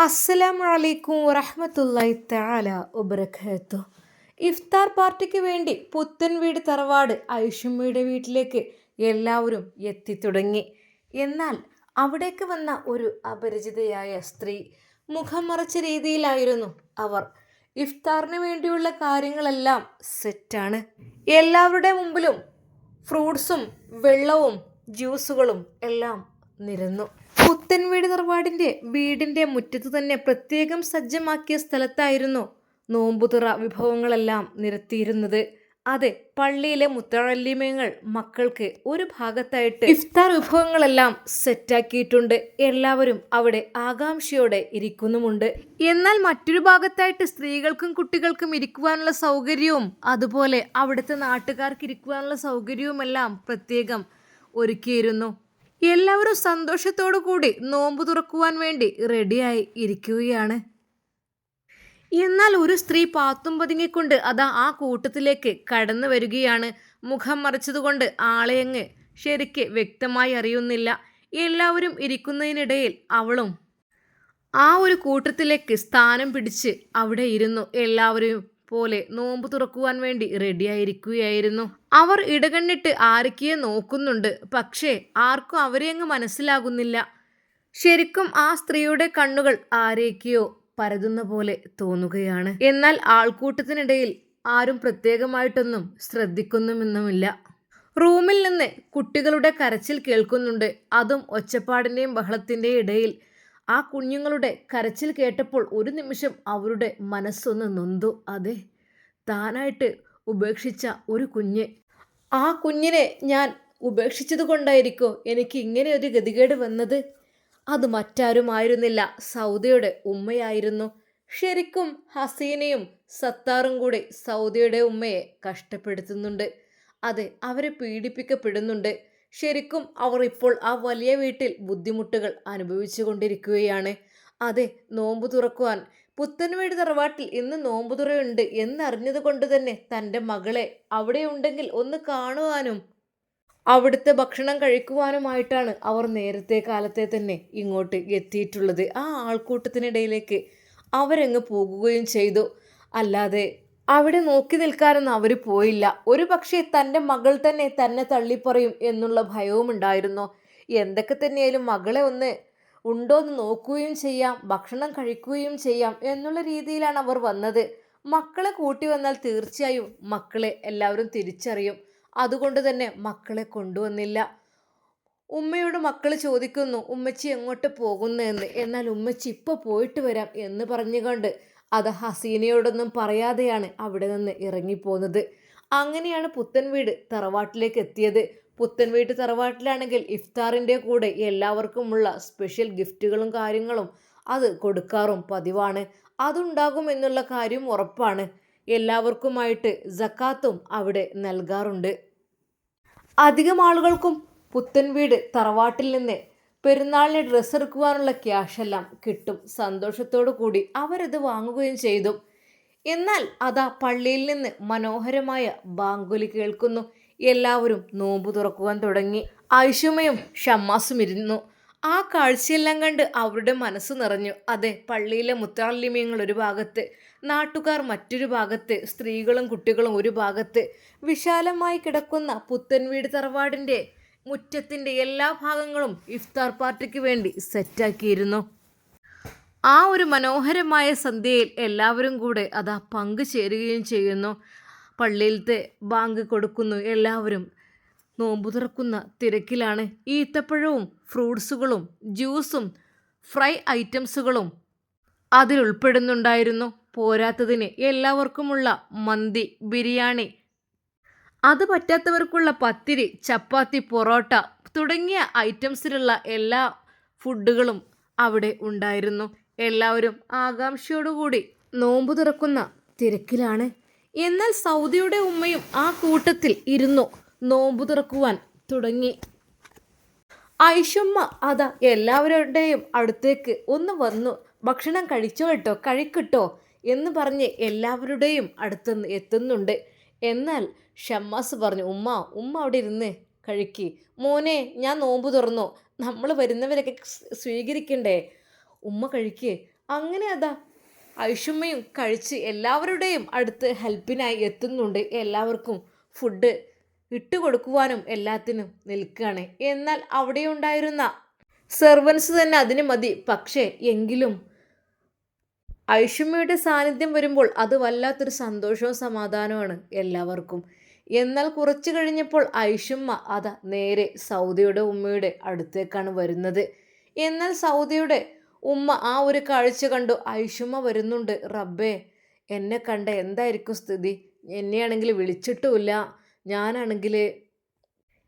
അസ്സലാമു അലൈക്കും വറഹ്മത്തുള്ളാഹി തആല വബറകാതുഹു. ഇഫ്താർ പാർട്ടിക്ക് വേണ്ടി പുത്തൻവീട് തറവാട് ഐഷുമ്മയുടെ വീട്ടിലേക്ക് എല്ലാവരും എത്തിത്തുടങ്ങി. എന്നാൽ അവിടേക്ക് വന്ന ഒരു അപരിചിതയായ സ്ത്രീ മുഖം മറച്ച രീതിയിലായിരുന്നു അവർ. ഇഫ്താറിന് വേണ്ടിയുള്ള കാര്യങ്ങളെല്ലാം സെറ്റാണ്. എല്ലാവരുടെ മുമ്പിലും ഫ്രൂട്ട്സും വെള്ളവും ജ്യൂസുകളും എല്ലാം നിരന്നു. പുത്തൻവീട് തറവാടിന്റെ വീടിന്റെ മുറ്റത്ത് തന്നെ പ്രത്യേകം സജ്ജമാക്കിയ സ്ഥലത്തായിരുന്നു നോമ്പുതുറ വിഭവങ്ങളെല്ലാം നിരത്തിയിരുന്നത്. അതെ, പള്ളിയിലെ മുത്തഅല്ലിമീങ്ങൾ മക്കൾക്ക് ഒരു ഭാഗത്തായിട്ട് ഇഫ്താർ വിഭവങ്ങളെല്ലാം സെറ്റാക്കിയിട്ടുണ്ട്. എല്ലാവരും അവിടെ ആകാംക്ഷയോടെ ഇരിക്കുന്നുമുണ്ട്. എന്നാൽ മറ്റൊരു ഭാഗത്തായിട്ട് സ്ത്രീകൾക്കും കുട്ടികൾക്കും ഇരിക്കുവാനുള്ള സൗകര്യവും അതുപോലെ അവിടുത്തെ നാട്ടുകാർക്ക് ഇരിക്കുവാനുള്ള സൗകര്യവുമെല്ലാം പ്രത്യേകം ഒരുക്കിയിരുന്നു. എല്ലാവരും സന്തോഷത്തോടു കൂടി നോമ്പ് തുറക്കുവാൻ വേണ്ടി റെഡിയായി ഇരിക്കുകയാണ്. എന്നാൽ ഒരു സ്ത്രീ പാത്തും പതുങ്ങിക്കൊണ്ട് അതാ ആ കൂട്ടത്തിലേക്ക് കടന്നു വരികയാണ്. മുഖം മറച്ചതുകൊണ്ട് ആളെയങ്ങ് ശരിക്ക് വ്യക്തമായി അറിയുന്നില്ല. എല്ലാവരും ഇരിക്കുന്നതിനിടയിൽ അവളും ആ ഒരു കൂട്ടത്തിലേക്ക് സ്ഥാനം പിടിച്ച് അവിടെ ഇരുന്നു. എല്ലാവരും പോലെ നോമ്പ് തുറക്കുവാൻ വേണ്ടി റെഡിയായിരിക്കുകയായിരുന്നു. അവർ ഇടകണ്ണിട്ട് ആരൊക്കെയോ നോക്കുന്നുണ്ട്. പക്ഷേ ആർക്കും അവരെ അങ്ങ് മനസ്സിലാകുന്നില്ല. ശരിക്കും ആ സ്ത്രീയുടെ കണ്ണുകൾ ആരൊക്കെയോ പരതുന്ന പോലെ തോന്നുകയാണ്. എന്നാൽ ആൾക്കൂട്ടത്തിനിടയിൽ ആരും പ്രത്യേകമായിട്ടൊന്നും ശ്രദ്ധിക്കുന്നുമില്ല. റൂമിൽ നിന്ന് കുട്ടികളുടെ കരച്ചിൽ കേൾക്കുന്നുണ്ട്. അതും ഒച്ചപ്പാടിൻ്റെയും ബഹളത്തിൻ്റെയും ഇടയിൽ. ആ കുഞ്ഞുങ്ങളുടെ കരച്ചിൽ കേട്ടപ്പോൾ ഒരു നിമിഷം അവരുടെ മനസ്സൊന്ന് നൊന്തു. അതെ, താനായിട്ട് ഉപേക്ഷിച്ച ഒരു കുഞ്ഞ്. ആ കുഞ്ഞിനെ ഞാൻ ഉപേക്ഷിച്ചത് കൊണ്ടായിരിക്കോ എനിക്ക് ഇങ്ങനെ ഒരു ഗതികേട് വന്നത്? അത് മറ്റാരുമായിരുന്നില്ല, സൗദയുടെ ഉമ്മയായിരുന്നു. ശരിക്കും ഹസീനയും സത്താറും കൂടി സൗദയുടെ ഉമ്മയെ കഷ്ടപ്പെടുത്തുന്നുണ്ട്. അതെ, അവരെ പീഡിപ്പിക്കപ്പെടുന്നുണ്ട്. ശരിക്കും അവർ ഇപ്പോൾ ആ വലിയ വീട്ടിൽ ബുദ്ധിമുട്ടുകൾ അനുഭവിച്ചു കൊണ്ടിരിക്കുകയാണ്. അതെ, നോമ്പ് തുറക്കുവാൻ പുത്തൻവീട് തറവാട്ടിൽ ഇന്ന് നോമ്പുതുറയുണ്ട് എന്നറിഞ്ഞത് കൊണ്ട് തന്നെ തൻ്റെ മകളെ അവിടെ ഉണ്ടെങ്കിൽ ഒന്ന് കാണുവാനും അവിടുത്തെ ഭക്ഷണം കഴിക്കുവാനുമായിട്ടാണ് അവർ നേരത്തെ കാലത്തെ തന്നെ ഇങ്ങോട്ട് എത്തിയിട്ടുള്ളത്. ആ ആൾക്കൂട്ടത്തിനിടയിലേക്ക് അവരങ്ങ് പോകുകയും ചെയ്തു. അല്ലാതെ അവിടെ നോക്കി നിൽക്കാനൊന്നും അവർ പോയില്ല. ഒരു പക്ഷേ തൻ്റെ മകൾ തന്നെ തള്ളിപ്പറയും എന്നുള്ള ഭയവും ഉണ്ടായിരുന്നു. എന്തൊക്കെ തന്നെയായാലും മകളെ ഒന്ന് ഉണ്ടോ എന്ന് നോക്കുകയും ചെയ്യാം, ഭക്ഷണം കഴിക്കുകയും ചെയ്യാം എന്നുള്ള രീതിയിലാണ് അവർ വന്നത്. മക്കളെ കൂട്ടി വന്നാൽ തീർച്ചയായും മക്കളെ എല്ലാവരും തിരിച്ചറിയും. അതുകൊണ്ട് തന്നെ മക്കളെ കൊണ്ടുവന്നില്ല. ഉമ്മയോട് മക്കൾ ചോദിക്കുന്നു, ഉമ്മച്ചി എങ്ങോട്ട് പോകുന്നു എന്ന്. എന്നാൽ ഉമ്മച്ചി ഇപ്പോൾ പോയിട്ട് വരാം എന്ന് പറഞ്ഞുകൊണ്ട് അത് ഹസീനയോടൊന്നും പറയാതെയാണ് അവിടെ നിന്ന് ഇറങ്ങിപ്പോകുന്നത്. അങ്ങനെയാണ് പുത്തൻവീട് തറവാട്ടിലേക്ക് എത്തിയത്. പുത്തൻവീട് തറവാട്ടിലാണെങ്കിൽ ഇഫ്താറിൻ്റെ കൂടെ എല്ലാവർക്കുമുള്ള സ്പെഷ്യൽ ഗിഫ്റ്റുകളും കാര്യങ്ങളും അത് കൊടുക്കാറും പതിവാണ്. അതുണ്ടാകും എന്നുള്ള കാര്യം ഉറപ്പാണ്. എല്ലാവർക്കുമായിട്ട് സക്കാത്തും അവിടെ നൽകാറുണ്ട്. അധികം ആളുകൾക്കും പുത്തൻവീട് തറവാട്ടിൽ നിന്ന് പെരുന്നാളിന് ഡ്രസ്സ് എടുക്കുവാനുള്ള ക്യാഷെല്ലാം കിട്ടും. സന്തോഷത്തോടു കൂടി അവരത് വാങ്ങുകയും ചെയ്തു. എന്നാൽ അതാ പള്ളിയിൽ നിന്ന് മനോഹരമായ ബാങ്കുലി കേൾക്കുന്നു. എല്ലാവരും നോമ്പ് തുറക്കുവാൻ തുടങ്ങി. ഐഷുമയും ഷമ്മാസും ഇരുന്നു. ആ കാഴ്ചയെല്ലാം കണ്ട് അവരുടെ മനസ്സ് നിറഞ്ഞു. അതെ, പള്ളിയിലെ മുത്തഅല്ലിമീങ്ങൾ ഒരു ഭാഗത്ത്, നാട്ടുകാർ മറ്റൊരു ഭാഗത്ത്, സ്ത്രീകളും കുട്ടികളും ഒരു ഭാഗത്ത്. വിശാലമായി കിടക്കുന്ന പുത്തൻവീട് തറവാടിൻ്റെ മുറ്റത്തിൻ്റെ എല്ലാ ഭാഗങ്ങളും ഇഫ്താർ പാർട്ടിക്ക് വേണ്ടി സെറ്റാക്കിയിരുന്നു. ആ ഒരു മനോഹരമായ സന്ധ്യയിൽ എല്ലാവരും കൂടെ അതാ പങ്കുചേരുകയും ചെയ്യുന്നു. പള്ളിയിലത്തെ ബാങ്ക് കൊടുക്കുന്നു. എല്ലാവരും നോമ്പ് തുറക്കുന്ന തിരക്കിലാണ്. ഈത്തപ്പഴവും ഫ്രൂട്ട്സുകളും ജ്യൂസും ഫ്രൈ ഐറ്റംസുകളും അതിലുൾപ്പെടുന്നുണ്ടായിരുന്നു. പോരാത്തതിന് എല്ലാവർക്കുമുള്ള മന്തി, ബിരിയാണി, അത് പറ്റാത്തവർക്കുള്ള പത്തിരി, ചപ്പാത്തി, പൊറോട്ട തുടങ്ങിയ ഐറ്റംസിലുള്ള എല്ലാ ഫുഡുകളും അവിടെ ഉണ്ടായിരുന്നു. എല്ലാവരും ആകാംക്ഷയോടുകൂടി നോമ്പ് തുറക്കുന്ന തിരക്കിലാണ്. എന്നാൽ സൗദിയുടെ ഉമ്മയും ആ കൂട്ടത്തിൽ ഇരുന്നു നോമ്പ് തുറക്കുവാൻ തുടങ്ങി. ഐഷുമ്മ അതാ എല്ലാവരുടെയും അടുത്തേക്ക് ഒന്ന് വന്നു, ഭക്ഷണം കഴിച്ചോ കേട്ടോ, കഴിക്കട്ടോ എന്ന് പറഞ്ഞ് എല്ലാവരുടെയും അടുത്തുനിന്ന് എത്തുന്നുണ്ട്. എന്നാൽ ഷമ്മാസ് പറഞ്ഞു, ഉമ്മ അവിടെ ഇരുന്ന് കഴിക്ക്. മോനെ, ഞാൻ നോമ്പ് തുറന്നു, നമ്മൾ വരുന്നവരൊക്കെ സ്വീകരിക്കണ്ടേ, ഉമ്മ കഴിക്ക്. അങ്ങനെ അതാ ഐഷുമ്മയും കഴിച്ച് എല്ലാവരുടെയും അടുത്ത് ഹെൽപ്പിനായി എത്തുന്നുണ്ട്. എല്ലാവർക്കും ഫുഡ് ഇട്ടുകൊടുക്കുവാനും എല്ലാത്തിനും നിൽക്കുകയാണ്. എന്നാൽ അവിടെ ഉണ്ടായിരുന്ന സെർവൻസ് തന്നെ അതിന് മതി. പക്ഷേ എങ്കിലും ഐഷുമ്മയുടെ സാന്നിധ്യം വരുമ്പോൾ അത് വല്ലാത്തൊരു സന്തോഷവും സമാധാനവുമാണ് എല്ലാവർക്കും. എന്നാൽ കുറച്ച് കഴിഞ്ഞപ്പോൾ ഐഷുമ്മ അതാ നേരെ സൗദയുടെ ഉമ്മയുടെ അടുത്തേക്കാണ് വരുന്നത്. എന്നാൽ സൗദയുടെ ഉമ്മ ആ ഒരു കാഴ്ച കണ്ടു. ഐഷുമ്മ വരുന്നുണ്ട്. റബ്ബേ, എന്നെ കണ്ട എന്തായിരിക്കും സ്ഥിതി? എന്നെയാണെങ്കിൽ വിളിച്ചിട്ടുമില്ല. ഞാനാണെങ്കിൽ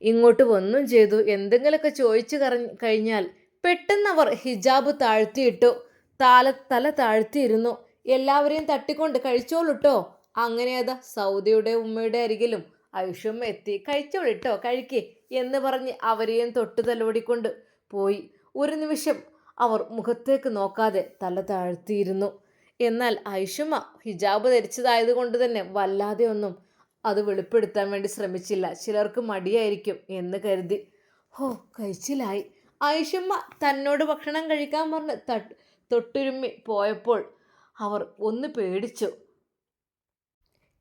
ഇങ്ങോട്ട് വന്നും ചെയ്തു. എന്തെങ്കിലുമൊക്കെ ചോദിച്ചു കഴിഞ്ഞാൽ പെട്ടെന്ന് അവർ ഹിജാബ് താഴ്ത്തിയിട്ടു. തല താഴ്ത്തിയിരുന്നു. എല്ലാവരെയും തട്ടിക്കൊണ്ട് കഴിച്ചോളിട്ടോ. അങ്ങനെ അതാ സൗദിയുടെ ഉമ്മയുടെ അരികിലും ഐഷുമ്മ എത്തി. കഴിച്ചോളിട്ടോ, കഴിക്കേ എന്ന് പറഞ്ഞ് അവരെയും തൊട്ട് തലോടിക്കൊണ്ട് പോയി. ഒരു നിമിഷം അവർ മുഖത്തേക്ക് നോക്കാതെ തല താഴ്ത്തിയിരുന്നു. എന്നാൽ ഐഷുമ്മ ഹിജാബ് ധരിച്ചതായതുകൊണ്ട് തന്നെ വല്ലാതെ ഒന്നും അത് വെളിപ്പെടുത്താൻ വേണ്ടി ശ്രമിച്ചില്ല. ചിലർക്ക് മടിയായിരിക്കും എന്ന് കരുതി. ഹോ, കഴിച്ചിലായി. ഐഷുമ്മ തന്നോട് ഭക്ഷണം കഴിക്കാൻ പറഞ്ഞ് തൊട്ടുരുമ്മി പോയപ്പോൾ അവർ ഒന്ന് പേടിച്ചു.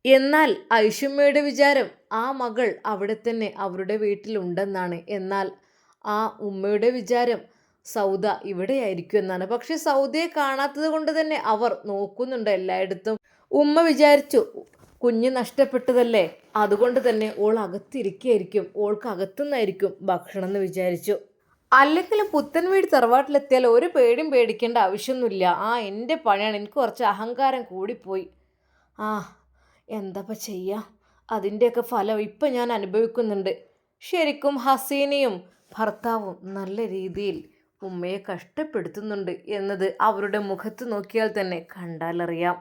എന്നാൽ ഐഷുമ്മയുടെ വിചാരം ആ മകൾ അവിടെ തന്നെ അവരുടെ വീട്ടിലുണ്ടെന്നാണ്. എന്നാൽ ആ ഉമ്മയുടെ വിചാരം സൗദ ഇവിടെയായിരിക്കും എന്നാണ്. പക്ഷെ സൗദയെ കാണാത്തത് കൊണ്ട് തന്നെ അവർ നോക്കുന്നുണ്ട് എല്ലായിടത്തും. ഉമ്മ വിചാരിച്ചു കുഞ്ഞ് നഷ്ടപ്പെട്ടതല്ലേ, അതുകൊണ്ട് തന്നെ ഓൾ അകത്തിരിക്കുകയായിരിക്കും, ഓൾക്ക് അകത്തുനിന്നായിരിക്കും ഭക്ഷണം എന്ന് വിചാരിച്ചു. അല്ലെങ്കിലും പുത്തൻ വീട് തറവാട്ടിലെത്തിയാൽ ഒരു പേടിയും പേടിക്കേണ്ട ആവശ്യമൊന്നുമില്ല. എൻ്റെ പണിയാണ്, എനിക്ക് കുറച്ച് അഹങ്കാരം കൂടിപ്പോയി. എന്താ ചെയ്യുക, അതിൻ്റെയൊക്കെ ഫലം ഇപ്പം ഞാൻ അനുഭവിക്കുന്നുണ്ട്. ശരിക്കും ഹസീനയും ഭർത്താവും നല്ല രീതിയിൽ ഉമ്മയെ കഷ്ടപ്പെടുത്തുന്നുണ്ട് എന്നത് അവരുടെ മുഖത്ത് നോക്കിയാൽ തന്നെ കണ്ടാലറിയാം.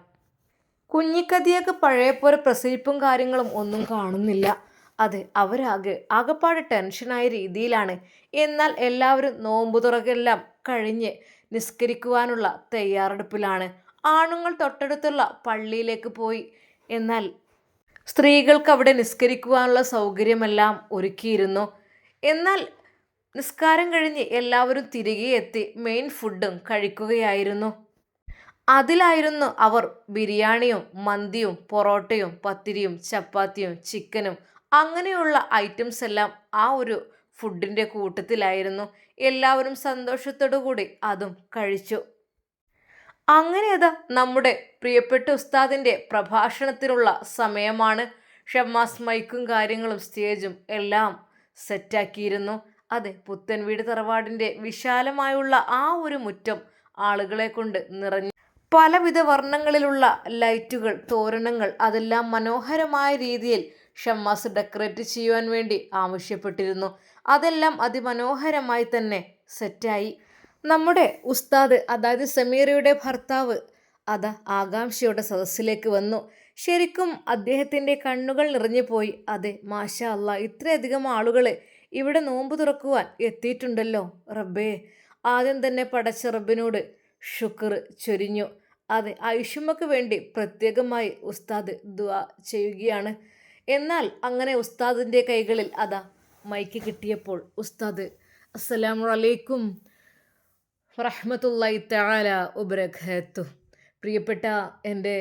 കുഞ്ഞിക്കതിയൊക്കെ പഴയപോലെ പ്രസരിപ്പും കാര്യങ്ങളും ഒന്നും കാണുന്നില്ല. അതെ, ആകെപ്പാടെ ടെൻഷനായ രീതിയിലാണ്. എന്നാൽ എല്ലാവരും നോമ്പ് തുറക്കെല്ലാം കഴിഞ്ഞ് നിസ്കരിക്കുവാനുള്ള തയ്യാറെടുപ്പിലാണ്. ആണുങ്ങൾ തൊട്ടടുത്തുള്ള പള്ളിയിലേക്ക് പോയി. എന്നാൽ സ്ത്രീകൾക്ക് അവിടെ നിസ്കരിക്കുവാനുള്ള സൗകര്യമെല്ലാം ഒരുക്കിയിരുന്നു. എന്നാൽ നിസ്കാരം കഴിഞ്ഞ് എല്ലാവരും തിരികെ എത്തി മെയിൻ ഫുഡും കഴിക്കുകയായിരുന്നു. അതിലായിരുന്നു അവർ ബിരിയാണിയും മന്തിയും പൊറോട്ടയും പത്തിരിയും ചപ്പാത്തിയും ചിക്കനും അങ്ങനെയുള്ള ഐറ്റംസ് എല്ലാം ആ ഒരു ഫുഡിൻ്റെ കൂട്ടത്തിലായിരുന്നു. എല്ലാവരും സന്തോഷത്തോടു കൂടി അതും കഴിച്ചു. അങ്ങനെ അതാ നമ്മുടെ പ്രിയപ്പെട്ട ഉസ്താദിൻ്റെ പ്രഭാഷണത്തിനുള്ള സമയമാണ്. ഷമ്മാസ് മൈക്കും കാര്യങ്ങളും സ്റ്റേജും എല്ലാം സെറ്റാക്കിയിരുന്നു. അതെ, പുത്തൻ വീട് തറവാടിൻ്റെ വിശാലമായുള്ള ആ ഒരു മുറ്റം ആളുകളെ കൊണ്ട് നിറഞ്ഞു. പലവിധ വർണ്ണങ്ങളിലുള്ള ലൈറ്റുകൾ, തോരണങ്ങൾ, അതെല്ലാം മനോഹരമായ രീതിയിൽ ഷമ്മാസ് ഡെക്കറേറ്റ് ചെയ്യുവാൻ വേണ്ടി ആവശ്യപ്പെട്ടിരുന്നു. അതെല്ലാം അതിമനോഹരമായി തന്നെ സെറ്റായി. നമ്മുടെ ഉസ്താദ്, അതായത് സമീറയുടെ ഭർത്താവ് അതാ ആകാംക്ഷയുടെ സദസ്സിലേക്ക് വന്നു. ശരിക്കും അദ്ദേഹത്തിൻ്റെ കണ്ണുകൾ നിറഞ്ഞു പോയി. അതെ, മാഷാ അല്ലാ, ഇത്രയധികം ആളുകൾ ഇവിടെ നോമ്പ് തുറക്കുവാൻ എത്തിയിട്ടുണ്ടല്ലോ റബ്ബേ. ആദ്യം തന്നെ പടച്ച റബ്ബിനോട് ശുക്ർ ചൊരിഞ്ഞു. അതെ, ഐഷുമ്മക്ക് വേണ്ടി പ്രത്യേകമായി ഉസ്താദ് ദുആ ചെയ്യുകയാണ്. എന്നാൽ അങ്ങനെ ഉസ്താദിൻ്റെ കൈകളിൽ അതാ മൈക്ക് കിട്ടിയപ്പോൾ ഉസ്താദ് അസ്സലാമു അലൈക്കും വറഹ്മത്തുള്ളാഹി തആല വബറകാതുഹു. പ്രിയപ്പെട്ട എൻ്റെ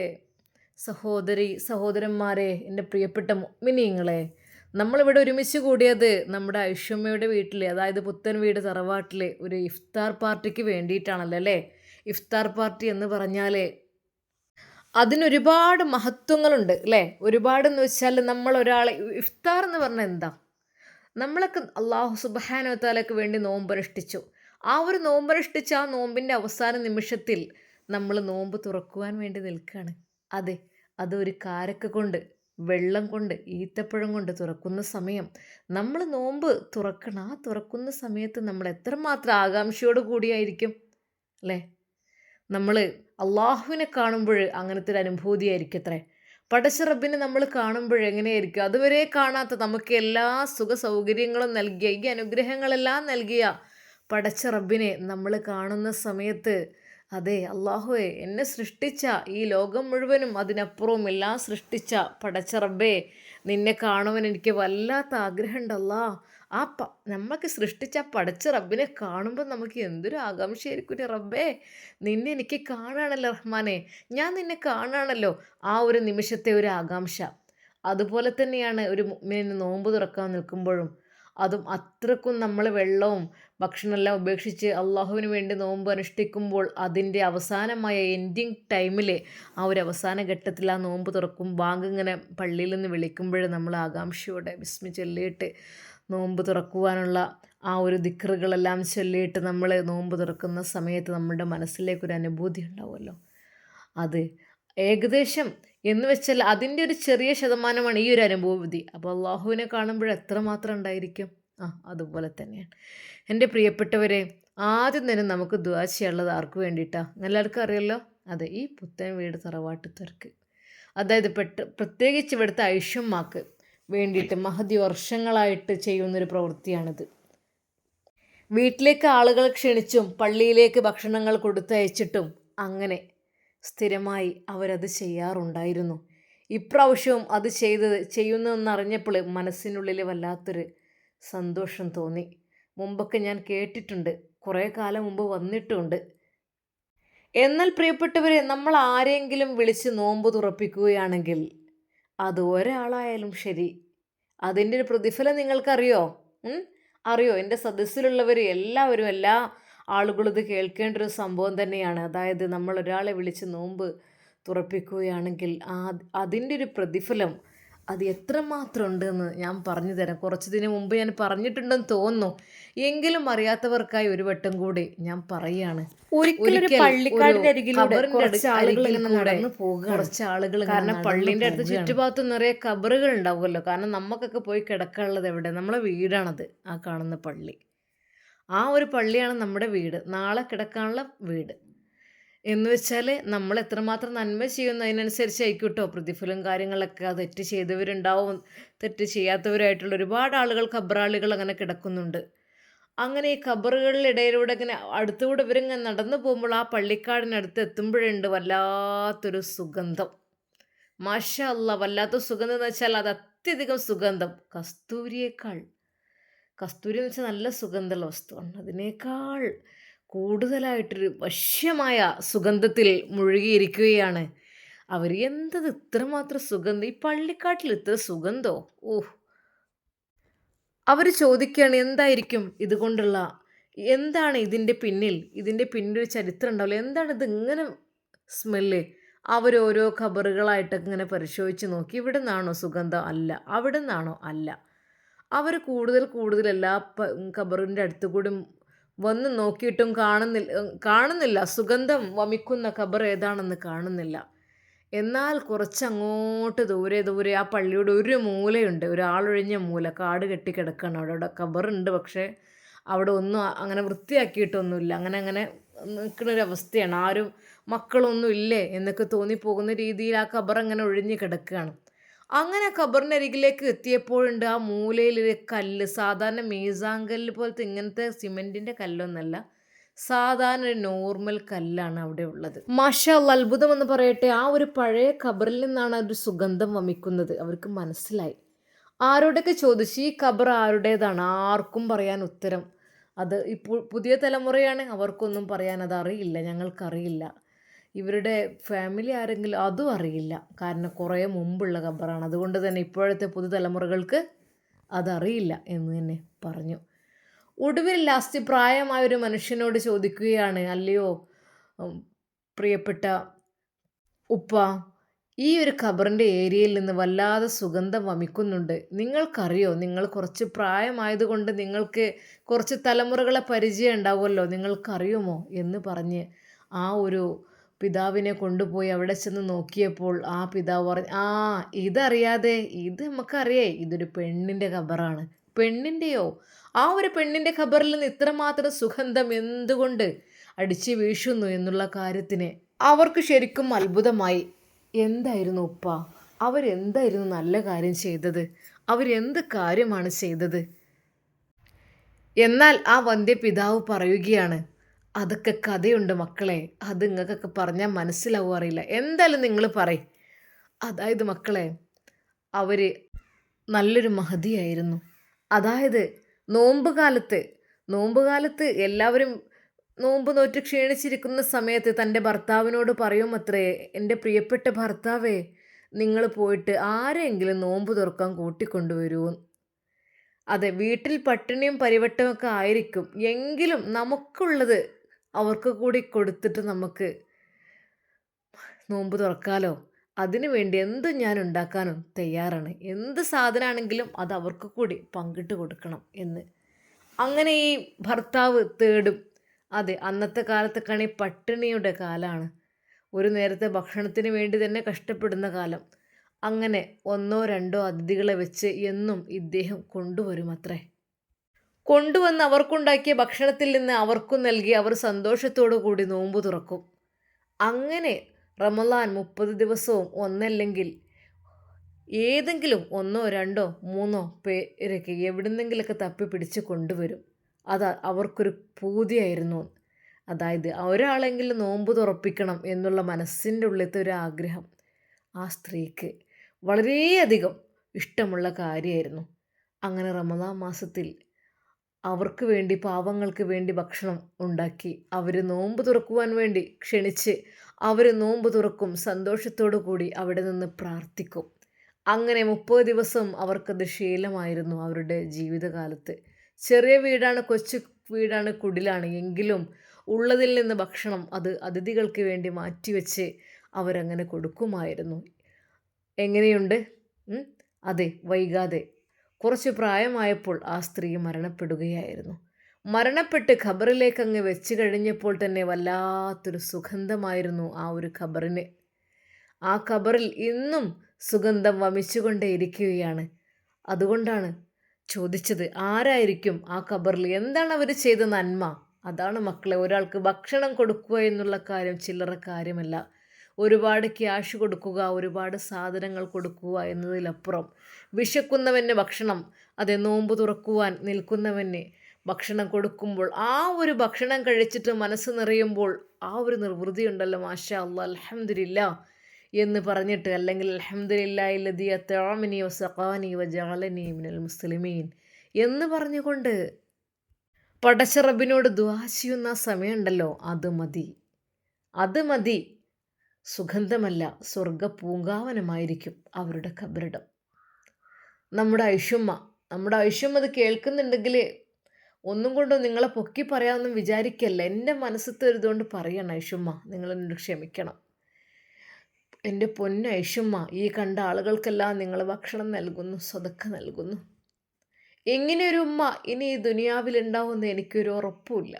സഹോദരന്മാരെ, എൻ്റെ പ്രിയപ്പെട്ട മുഅ്മിനീങ്ങളെ, നമ്മളിവിടെ ഒരുമിച്ച് കൂടിയത് നമ്മുടെ ഐഷുമ്മയുടെ വീട്ടിൽ, അതായത് പുത്തൻ വീട് തറവാട്ടിൽ ഒരു ഇഫ്താർ പാർട്ടിക്ക് വേണ്ടിയിട്ടാണല്ലോ അല്ലേ. ഇഫ്താർ പാർട്ടി എന്ന് പറഞ്ഞാൽ അതിനൊരുപാട് മഹത്വങ്ങളുണ്ട് അല്ലേ. ഒരുപാടെന്ന് വെച്ചാൽ നമ്മൾ ഒരാളെ ഇഫ്താർ എന്ന് പറഞ്ഞാൽ എന്താ, നമ്മളൊക്കെ അള്ളാഹു സുബ്ഹാനഹു വ തആലയ്ക്ക് വേണ്ടി നോമ്പനുഷ്ഠിച്ചു. ആ ഒരു നോമ്പനുഷ്ഠിച്ച ആ നോമ്പിൻ്റെ അവസാന നിമിഷത്തിൽ നമ്മൾ നോമ്പ് തുറക്കുവാൻ വേണ്ടി നിൽക്കുകയാണ്. അതെ, അതൊരു കാരക്ക കൊണ്ട്, വെള്ളം കൊണ്ട്, ഈത്തപ്പഴം കൊണ്ട് തുറക്കുന്ന സമയം നമ്മൾ നോമ്പ് തുറക്കണം. ആ തുറക്കുന്ന സമയത്ത് നമ്മൾ എത്രമാത്രം ആകാംക്ഷയോട് കൂടിയായിരിക്കും അല്ലേ. നമ്മൾ അള്ളാഹുവിനെ കാണുമ്പോൾ അങ്ങനത്തെ ഒരു അനുഭൂതിയായിരിക്കും അത്രേ. പടച്ച റബ്ബിനെ നമ്മൾ കാണുമ്പോൾ എങ്ങനെയായിരിക്കും, അതുവരെ കാണാത്ത നമുക്ക് എല്ലാ സുഖ സൗകര്യങ്ങളും നൽകിയ, ഈ അനുഗ്രഹങ്ങളെല്ലാം നൽകിയ പടച്ച റബ്ബിനെ നമ്മൾ കാണുന്ന സമയത്ത്, അതെ അള്ളാഹുവേ, എന്നെ സൃഷ്ടിച്ച ഈ ലോകം മുഴുവനും അതിനപ്പുറവും എല്ലാം സൃഷ്ടിച്ച പടച്ച റബ്ബേ, നിന്നെ കാണുവാൻ എനിക്ക് വല്ലാത്ത ആഗ്രഹമുണ്ടല്ലാ. ആ നമ്മൾക്ക് സൃഷ്ടിച്ച ആ പടച്ച റബ്ബിനെ കാണുമ്പോൾ നമുക്ക് എന്തൊരു ആകാംക്ഷയായിരിക്കും റബ്ബേ, നിന്നെ എനിക്ക് കാണുകയാണല്ലോ റഹ്മാനെ, ഞാൻ നിന്നെ കാണുകയാണല്ലോ. ആ ഒരു നിമിഷത്തെ ഒരു ആകാംക്ഷ. അതുപോലെ തന്നെയാണ് ഒരു മുഅ്മിനിന് നോമ്പ് തുറക്കാൻ നിൽക്കുമ്പോഴും. അതും അത്രക്കും നമ്മൾ വെള്ളവും ഭക്ഷണമെല്ലാം ഉപേക്ഷിച്ച് അള്ളാഹുവിന് വേണ്ടി നോമ്പ് അനുഷ്ഠിക്കുമ്പോൾ അതിൻ്റെ അവസാനമായ എൻഡിങ് ടൈമിൽ, ആ ഒരു അവസാന ഘട്ടത്തിൽ ആ നോമ്പ് തുറക്കും ബാങ്ക് ഇങ്ങനെ പള്ളിയിൽ നിന്ന് വിളിക്കുമ്പോൾ നമ്മൾ ആകാംക്ഷയോടെ ബിസ്മി ചൊല്ലിയിട്ട് നോമ്പ് തുറക്കുവാനുള്ള ആ ഒരു ദിക്റുകളെല്ലാം ചൊല്ലിയിട്ട് നമ്മൾ നോമ്പ് തുറക്കുന്ന സമയത്ത് നമ്മുടെ മനസ്സിലേക്കൊരു അനുഭൂതി ഉണ്ടാവുമല്ലോ. അത് ഏകദേശം എന്ന് വെച്ചാൽ അതിൻ്റെ ഒരു ചെറിയ ശതമാനമാണ് ഈ ഒരു അനുഭൂതി. അപ്പോൾ അള്ളാഹുവിനെ കാണുമ്പോൾ എത്രമാത്രം ഉണ്ടായിരിക്കും. അതുപോലെ തന്നെയാണ് എൻ്റെ പ്രിയപ്പെട്ടവരെ, ആദ്യം തന്നെ നമുക്ക് ദുആ ചെയ്യാനുള്ളത് ആർക്ക് വേണ്ടിയിട്ടാണ്? എല്ലാവർക്കും അറിയാലോ. അതെ, ഈ പുത്തൻ വീട് തറവാട്ടുകാർക്ക്, അതായത് പ്രത്യേകിച്ച് ഇവിടുത്തെ ഐഷുമ്മാക്ക് വേണ്ടിയിട്ട് മഹതി വർഷങ്ങളായിട്ട് ചെയ്യുന്നൊരു പ്രവൃത്തിയാണിത്. വീട്ടിലേക്ക് ആളുകൾ ക്ഷണിച്ചും പള്ളിയിലേക്ക് ഭക്ഷണങ്ങൾ കൊടുത്തയച്ചിട്ടും അങ്ങനെ സ്ഥിരമായി അവരത് ചെയ്യാറുണ്ടായിരുന്നു. ഇപ്രാവശ്യവും അത് ചെയ്യുന്നതെന്നറിഞ്ഞപ്പോൾ മനസ്സിനുള്ളിൽ വല്ലാത്തൊരു സന്തോഷം തോന്നി. മുമ്പൊക്കെ ഞാൻ കേട്ടിട്ടുണ്ട്, കുറേ കാലം മുമ്പ് വന്നിട്ടുണ്ട്. എന്നാൽ പ്രിയപ്പെട്ടവരെ, നമ്മൾ ആരെങ്കിലും വിളിച്ച് നോമ്പ് തുറപ്പിക്കുകയാണെങ്കിൽ അത് ഒരാളായാലും ശരി, അതിൻ്റെ ഒരു പ്രതിഫലം നിങ്ങൾക്കറിയോ? അറിയോ? എൻ്റെ സദസ്സിലുള്ളവർ എല്ലാവരും, എല്ലാ ആളുകളും ഇത് കേൾക്കേണ്ട ഒരു സംഭവം തന്നെയാണ്. അതായത് നമ്മൾ ഒരാളെ വിളിച്ച് നോമ്പ് തുറപ്പിക്കുകയാണെങ്കിൽ അതിൻ്റെ ഒരു പ്രതിഫലം അത് എത്രമാത്രം ഉണ്ടെന്ന് ഞാൻ പറഞ്ഞു തരാം. കുറച്ചതിന് മുമ്പ് ഞാൻ പറഞ്ഞിട്ടുണ്ടെന്ന് തോന്നുന്നു, എങ്കിലും അറിയാത്തവർക്കായി ഒരു വട്ടം കൂടി ഞാൻ പറയുകയാണ്. ഒരിക്കലും പള്ളിക്കാടിൻ്റെ അരികിലൂടെ കുറച്ച് ആളുകൾ, കാരണം പള്ളിൻ്റെ അടുത്ത് ചുറ്റുഭാഗത്ത് നിറയെ ഖബറുകൾ ഉണ്ടാവുമല്ലോ. കാരണം നമുക്കൊക്കെ പോയി കിടക്കാനുള്ളത് എവിടെ? നമ്മളെ വീടാണത്, ആ കാണുന്ന പള്ളി. ആ ഒരു പള്ളിയാണ് നമ്മുടെ വീട്, നാളെ കിടക്കാനുള്ള വീട്. എന്ന് വെച്ചാൽ നമ്മൾ എത്രമാത്രം നന്മ ചെയ്യുന്നു അതിനനുസരിച്ചായിരിക്കും കേട്ടോ പ്രതിഫലം കാര്യങ്ങളൊക്കെ. ആ തെറ്റ് ചെയ്തവരുണ്ടാവും, തെറ്റ് ചെയ്യാത്തവരായിട്ടുള്ള ഒരുപാട് ആളുകൾ, ഖബറാളികൾ അങ്ങനെ കിടക്കുന്നുണ്ട്. അങ്ങനെ ഈ ഖബറുകളിലിടയിലൂടെ ഇങ്ങനെ അടുത്തുകൂടെ ഇവരിങ്ങനെ നടന്നു പോകുമ്പോൾ ആ പള്ളിക്കാടിനടുത്ത് എത്തുമ്പോഴുണ്ട് വല്ലാത്തൊരു സുഗന്ധം. മാഷാ അല്ലാ, വല്ലാത്ത സുഗന്ധം എന്ന് വെച്ചാൽ അത് അത്യധികം സുഗന്ധം. കസ്തൂരി എന്ന് വെച്ചാൽ നല്ല സുഗന്ധമുള്ള വസ്തുവാണ്. അതിനേക്കാൾ കൂടുതലായിട്ടൊരു വശ്യമായ സുഗന്ധത്തിൽ മുഴുകിയിരിക്കുകയാണ് അവർ. എന്തത് ഇത്രമാത്രം സുഗന്ധം, ഈ പള്ളിക്കാട്ടിൽ ഇത്ര സുഗന്ധോ? ഓഹ്! അവർ ചോദിക്കുകയാണ് എന്തായിരിക്കും ഇതുകൊണ്ടുള്ള, എന്താണ് ഇതിൻ്റെ പിന്നിൽ ഒരു ചരിത്രം ഉണ്ടാവില്ല, എന്താണ് ഇത് ഇങ്ങനെ സ്മെല്ല്? അവരോരോ ഖബറുകളായിട്ടൊക്കെ ഇങ്ങനെ പരിശോധിച്ച് നോക്കി. ഇവിടെ നിന്നാണോ സുഗന്ധം? അല്ല. അവിടെ നിന്നാണോ? അല്ല. അവർ കൂടുതൽ എല്ലാ ഖബറിൻ്റെ അടുത്ത് കൂടി വന്ന് നോക്കിയിട്ടും കാണുന്നില്ല. സുഗന്ധം വമിക്കുന്ന ഖബർ ഏതാണെന്ന് കാണുന്നില്ല. എന്നാൽ കുറച്ചങ്ങോട്ട് ദൂരെ ആ പള്ളിയുടെ ഒരു മൂലയുണ്ട്, ഒരാളൊഴിഞ്ഞ മൂല, കാട് കെട്ടി കിടക്കുകയാണ്. അവിടെ ഖബറുണ്ട്, പക്ഷേ അവിടെ ഒന്നും അങ്ങനെ വൃത്തിയാക്കിയിട്ടൊന്നുമില്ല. അങ്ങനെ നിൽക്കുന്നൊരവസ്ഥയാണ്. ആരും മക്കളൊന്നും ഇല്ലേ എന്നൊക്കെ തോന്നിപ്പോകുന്ന രീതിയിൽ ആ ഖബർ അങ്ങനെ ഒഴിഞ്ഞ് കിടക്കുകയാണ്. അങ്ങനെ ഖബറിൻ്റെ അരികിലേക്ക് എത്തിയപ്പോഴുണ്ട് ആ മൂലയിലൊരു കല്ല്. സാധാരണ മീസാൻ കല്ല് പോലത്തെ ഇങ്ങനത്തെ സിമെൻറ്റിൻ്റെ കല്ലൊന്നല്ല, സാധാരണ ഒരു നോർമൽ കല്ലാണ് അവിടെ ഉള്ളത്. മാഷാ അല്ലാ, അത്ഭുതം എന്ന് പറയട്ടെ, ആ ഒരു പഴയ ഖബറിൽ നിന്നാണ് ഒരു സുഗന്ധം വമിക്കുന്നത്. അവർക്ക് മനസ്സിലായി. ആരോടൊക്കെ ചോദിച്ചു ഈ ഖബർ ആരുടേതാണ്, ആർക്കും പറയാൻ ഉത്തരം. അത് ഇപ്പോൾ പുതിയ തലമുറയാണ്, അവർക്കൊന്നും പറയാൻ അതറിയില്ല, ഞങ്ങൾക്കറിയില്ല. ഇവരുടെ ഫാമിലി ആരെങ്കിലും അതും അറിയില്ല, കാരണം കുറേ മുമ്പുള്ള ഖബറാണ്. അതുകൊണ്ട് തന്നെ ഇപ്പോഴത്തെ പുതുതലമുറകൾക്ക് അതറിയില്ല എന്ന് തന്നെ പറഞ്ഞു. ഒടുവിൽ ലാസ്റ്റ് പ്രായമായ ഒരു മനുഷ്യനോട് ചോദിക്കുകയാണ്, അല്ലയോ പ്രിയപ്പെട്ട ഉപ്പ, ഈ ഒരു ഖബറിൻ്റെ ഏരിയയിൽ നിന്ന് വല്ലാതെ സുഗന്ധം വമിക്കുന്നുണ്ട്, നിങ്ങൾക്കറിയോ? നിങ്ങൾ കുറച്ച് പ്രായമായതുകൊണ്ട് നിങ്ങൾക്ക് കുറച്ച് തലമുറകളെ പരിചയം ഉണ്ടാവുമല്ലോ, നിങ്ങൾക്കറിയുമോ എന്ന് പറഞ്ഞ് ആ ഒരു പിതാവിനെ കൊണ്ടുപോയി അവിടെ ചെന്ന് നോക്കിയപ്പോൾ ആ പിതാവ് പറഞ്ഞു, ഇതറിയാതെ, ഇത് നമുക്കറിയേ, ഇതൊരു പെണ്ണിൻ്റെ ഖബറാണ്. പെണ്ണിൻ്റെയോ? ആ ഒരു പെണ്ണിൻ്റെ ഖബറിൽ നിന്ന് ഇത്രമാത്രം സുഗന്ധം എന്തുകൊണ്ട് അടിച്ചു വീശുന്നു എന്നുള്ള കാര്യത്തിന് അവർക്ക് ശരിക്കും അത്ഭുതമായി. എന്തായിരുന്നു ഉപ്പ, അവരെന്തായിരുന്നു നല്ല കാര്യം ചെയ്തത്? അവരെന്ത് കാര്യമാണ് ചെയ്തത്? എന്നാൽ ആ വന്ധ്യപിതാവ് പറയുകയാണ്, അതൊക്കെ കഥയുണ്ട് മക്കളെ, അത് നിങ്ങൾക്കൊക്കെ പറഞ്ഞാൽ മനസ്സിലാവും അറിയില്ല, എന്തായാലും നിങ്ങൾ പറയും. അതായത് മക്കളെ, അവർ നല്ലൊരു മഹദിയായിരുന്നു. അതായത് നോമ്പ് കാലത്ത് നോമ്പ് കാലത്ത് എല്ലാവരും നോമ്പ് നോറ്റ് ക്ഷീണിച്ചിരിക്കുന്ന സമയത്ത് തൻ്റെ ഭർത്താവിനോട് പറയുമത്രേ, എൻ്റെ പ്രിയപ്പെട്ട ഭർത്താവേ, നിങ്ങൾ പോയിട്ട് ആരെങ്കിലും നോമ്പ് തുറക്കാൻ കൂട്ടിക്കൊണ്ടുവരൂ. അതെ, വീട്ടിൽ പട്ടിണിയും പരിവട്ടമൊക്കെ ആയിരിക്കും, എങ്കിലും നമുക്കുള്ളത് അവർക്ക് കൂടി കൊടുത്തിട്ട് നമുക്ക് നോമ്പ് തുറക്കാലോ. അതിനു വേണ്ടി എന്തും ഞാൻ ഉണ്ടാക്കാനും തയ്യാറാണ്. എന്ത് സാധനമാണെങ്കിലും അത് അവർക്ക് കൂടി പങ്കിട്ട് കൊടുക്കണം എന്ന്. അങ്ങനെ ഈ ഭർത്താവ് തേടും. അതെ, അന്നത്തെ കാലത്തൊക്കെയാണ് ഈ പട്ടിണിയുടെ കാലമാണ്. ഒരു നേരത്തെ ഭക്ഷണത്തിന് വേണ്ടി തന്നെ കഷ്ടപ്പെടുന്ന കാലം. അങ്ങനെ ഒന്നോ രണ്ടോ അതിഥികളെ വെച്ച് എന്നും ഇദ്ദേഹം കൊണ്ടുവരുമത്രേ. കൊണ്ടുവന്ന് അവർക്കുണ്ടാക്കിയ ഭക്ഷണത്തിൽ നിന്ന് അവർക്കും നൽകി അവർ സന്തോഷത്തോടു കൂടി നോമ്പ് തുറക്കും. അങ്ങനെ റമളാൻ 30 ദിവസവും ഒന്നല്ലെങ്കിൽ ഏതെങ്കിലും ഒന്നോ രണ്ടോ മൂന്നോ പേരൊക്കെ എവിടുന്നെങ്കിലൊക്കെ തപ്പി പിടിച്ച് കൊണ്ടുവരും. അത് അവർക്കൊരു പൂതിയായിരുന്നു. അതായത് ഒരാളെങ്കിലും നോമ്പ് തുറപ്പിക്കണം എന്നുള്ള മനസ്സിൻ്റെ ഉള്ളിലത്തെ ഒരു ആഗ്രഹം ആ സ്ത്രീക്ക് വളരെയധികം ഇഷ്ടമുള്ള കാര്യമായിരുന്നു. അങ്ങനെ റമളാൻ മാസത്തിൽ അവർക്ക് വേണ്ടി, പാവങ്ങൾക്ക് വേണ്ടി ഭക്ഷണം ഉണ്ടാക്കി അവർ നോമ്പ് തുറക്കുവാൻ വേണ്ടി ക്ഷണിച്ച് അവർ നോമ്പ് തുറക്കും. സന്തോഷത്തോടു കൂടി അവിടെ നിന്ന് പ്രാർത്ഥിക്കും. അങ്ങനെ 30 ദിവസം അവർക്കത് ശീലമായിരുന്നു അവരുടെ ജീവിതകാലത്ത്. ചെറിയ വീടാണ്, കൊച്ചു വീടാണ്, കുടിലാണ്, എങ്കിലും ഉള്ളതിൽ നിന്ന് ഭക്ഷണം അത് അതിഥികൾക്ക് വേണ്ടി മാറ്റിവെച്ച് അവരങ്ങനെ കൊടുക്കുമായിരുന്നു. എങ്ങനെയുണ്ട്? അതെ, വൈകാതെ കുറച്ച് പ്രായമായപ്പോൾ ആ സ്ത്രീ മരണപ്പെടുകയായിരുന്നു. മരണപ്പെട്ട് ഖബറിലേക്ക് അങ്ങ് വെച്ച് കഴിഞ്ഞപ്പോൾ തന്നെ വല്ലാത്തൊരു സുഗന്ധമായിരുന്നു ആ ഒരു ഖബറിന്. ആ ഖബറിൽ ഇന്നും സുഗന്ധം വമിച്ചുകൊണ്ടേയിരിക്കുകയാണ്. അതുകൊണ്ടാണ് ചോദിച്ചത്, ആരായിരിക്കും ആ ഖബറിൽ? എന്താണ് അവർ ചെയ്ത നന്മ? അതാണ് മക്കളെ, ഒരാൾക്ക് ഭക്ഷണം കൊടുക്കുക എന്നുള്ള കാര്യം ചില്ലറ കാര്യമല്ല. ഒരുപാട് ക്യാഷ് കൊടുക്കുക, ഒരുപാട് സാധനങ്ങൾ കൊടുക്കുക എന്നതിലപ്പുറം വിശക്കുന്നവന് ഭക്ഷണം, അതെ, നോമ്പ് തുറക്കുവാൻ നിൽക്കുന്നവന് ഭക്ഷണം കൊടുക്കുമ്പോൾ ആ ഒരു ഭക്ഷണം കഴിച്ചിട്ട് മനസ്സ് നിറയുമ്പോൾ ആ ഒരു നിർവൃതി ഉണ്ടല്ലോ, മാഷാ അല്ലാ, അൽഹംദുലില്ലാ എന്ന് പറഞ്ഞിട്ട്, അല്ലെങ്കിൽ അൽഹംദുലില്ലാഹില്ലദീ അത്അമനി വസഖാനി വജഅലനി മിനൽ മുസ്ലിമീൻ എന്ന് പറഞ്ഞുകൊണ്ട് പടച്ച റബ്ബിനോട് ദുആ ചെയ്യുന്ന സമയമുണ്ടല്ലോ, അത് മതി. അത് മതി. സുഗന്ധമല്ല, സ്വർഗ പൂങ്കാവനമായിരിക്കും അവരുടെ ഖബറിടം. നമ്മുടെ ഐഷുമ്മ അത് കേൾക്കുന്നുണ്ടെങ്കിൽ ഒന്നും കൊണ്ടും നിങ്ങളെ പൊക്കി പറയാമെന്നും വിചാരിക്കല്ല. എൻ്റെ മനസ്സത്തെ ഒരു ഇതുകൊണ്ട് പറയണം ഐഷുമ്മ, നിങ്ങളെന്നോട് ക്ഷമിക്കണം. എൻ്റെ പൊന്നു ഐഷുമ്മ, ഈ കണ്ട ആളുകൾക്കെല്ലാം നിങ്ങൾ ഭക്ഷണം നൽകുന്നു, സദക്ക നൽകുന്നു. ഇങ്ങനെയൊരു ഉമ്മ ഇനി ഈ ദുനിയാവിലുണ്ടാവുമെന്ന് എനിക്കൊരു ഉറപ്പുമില്ല.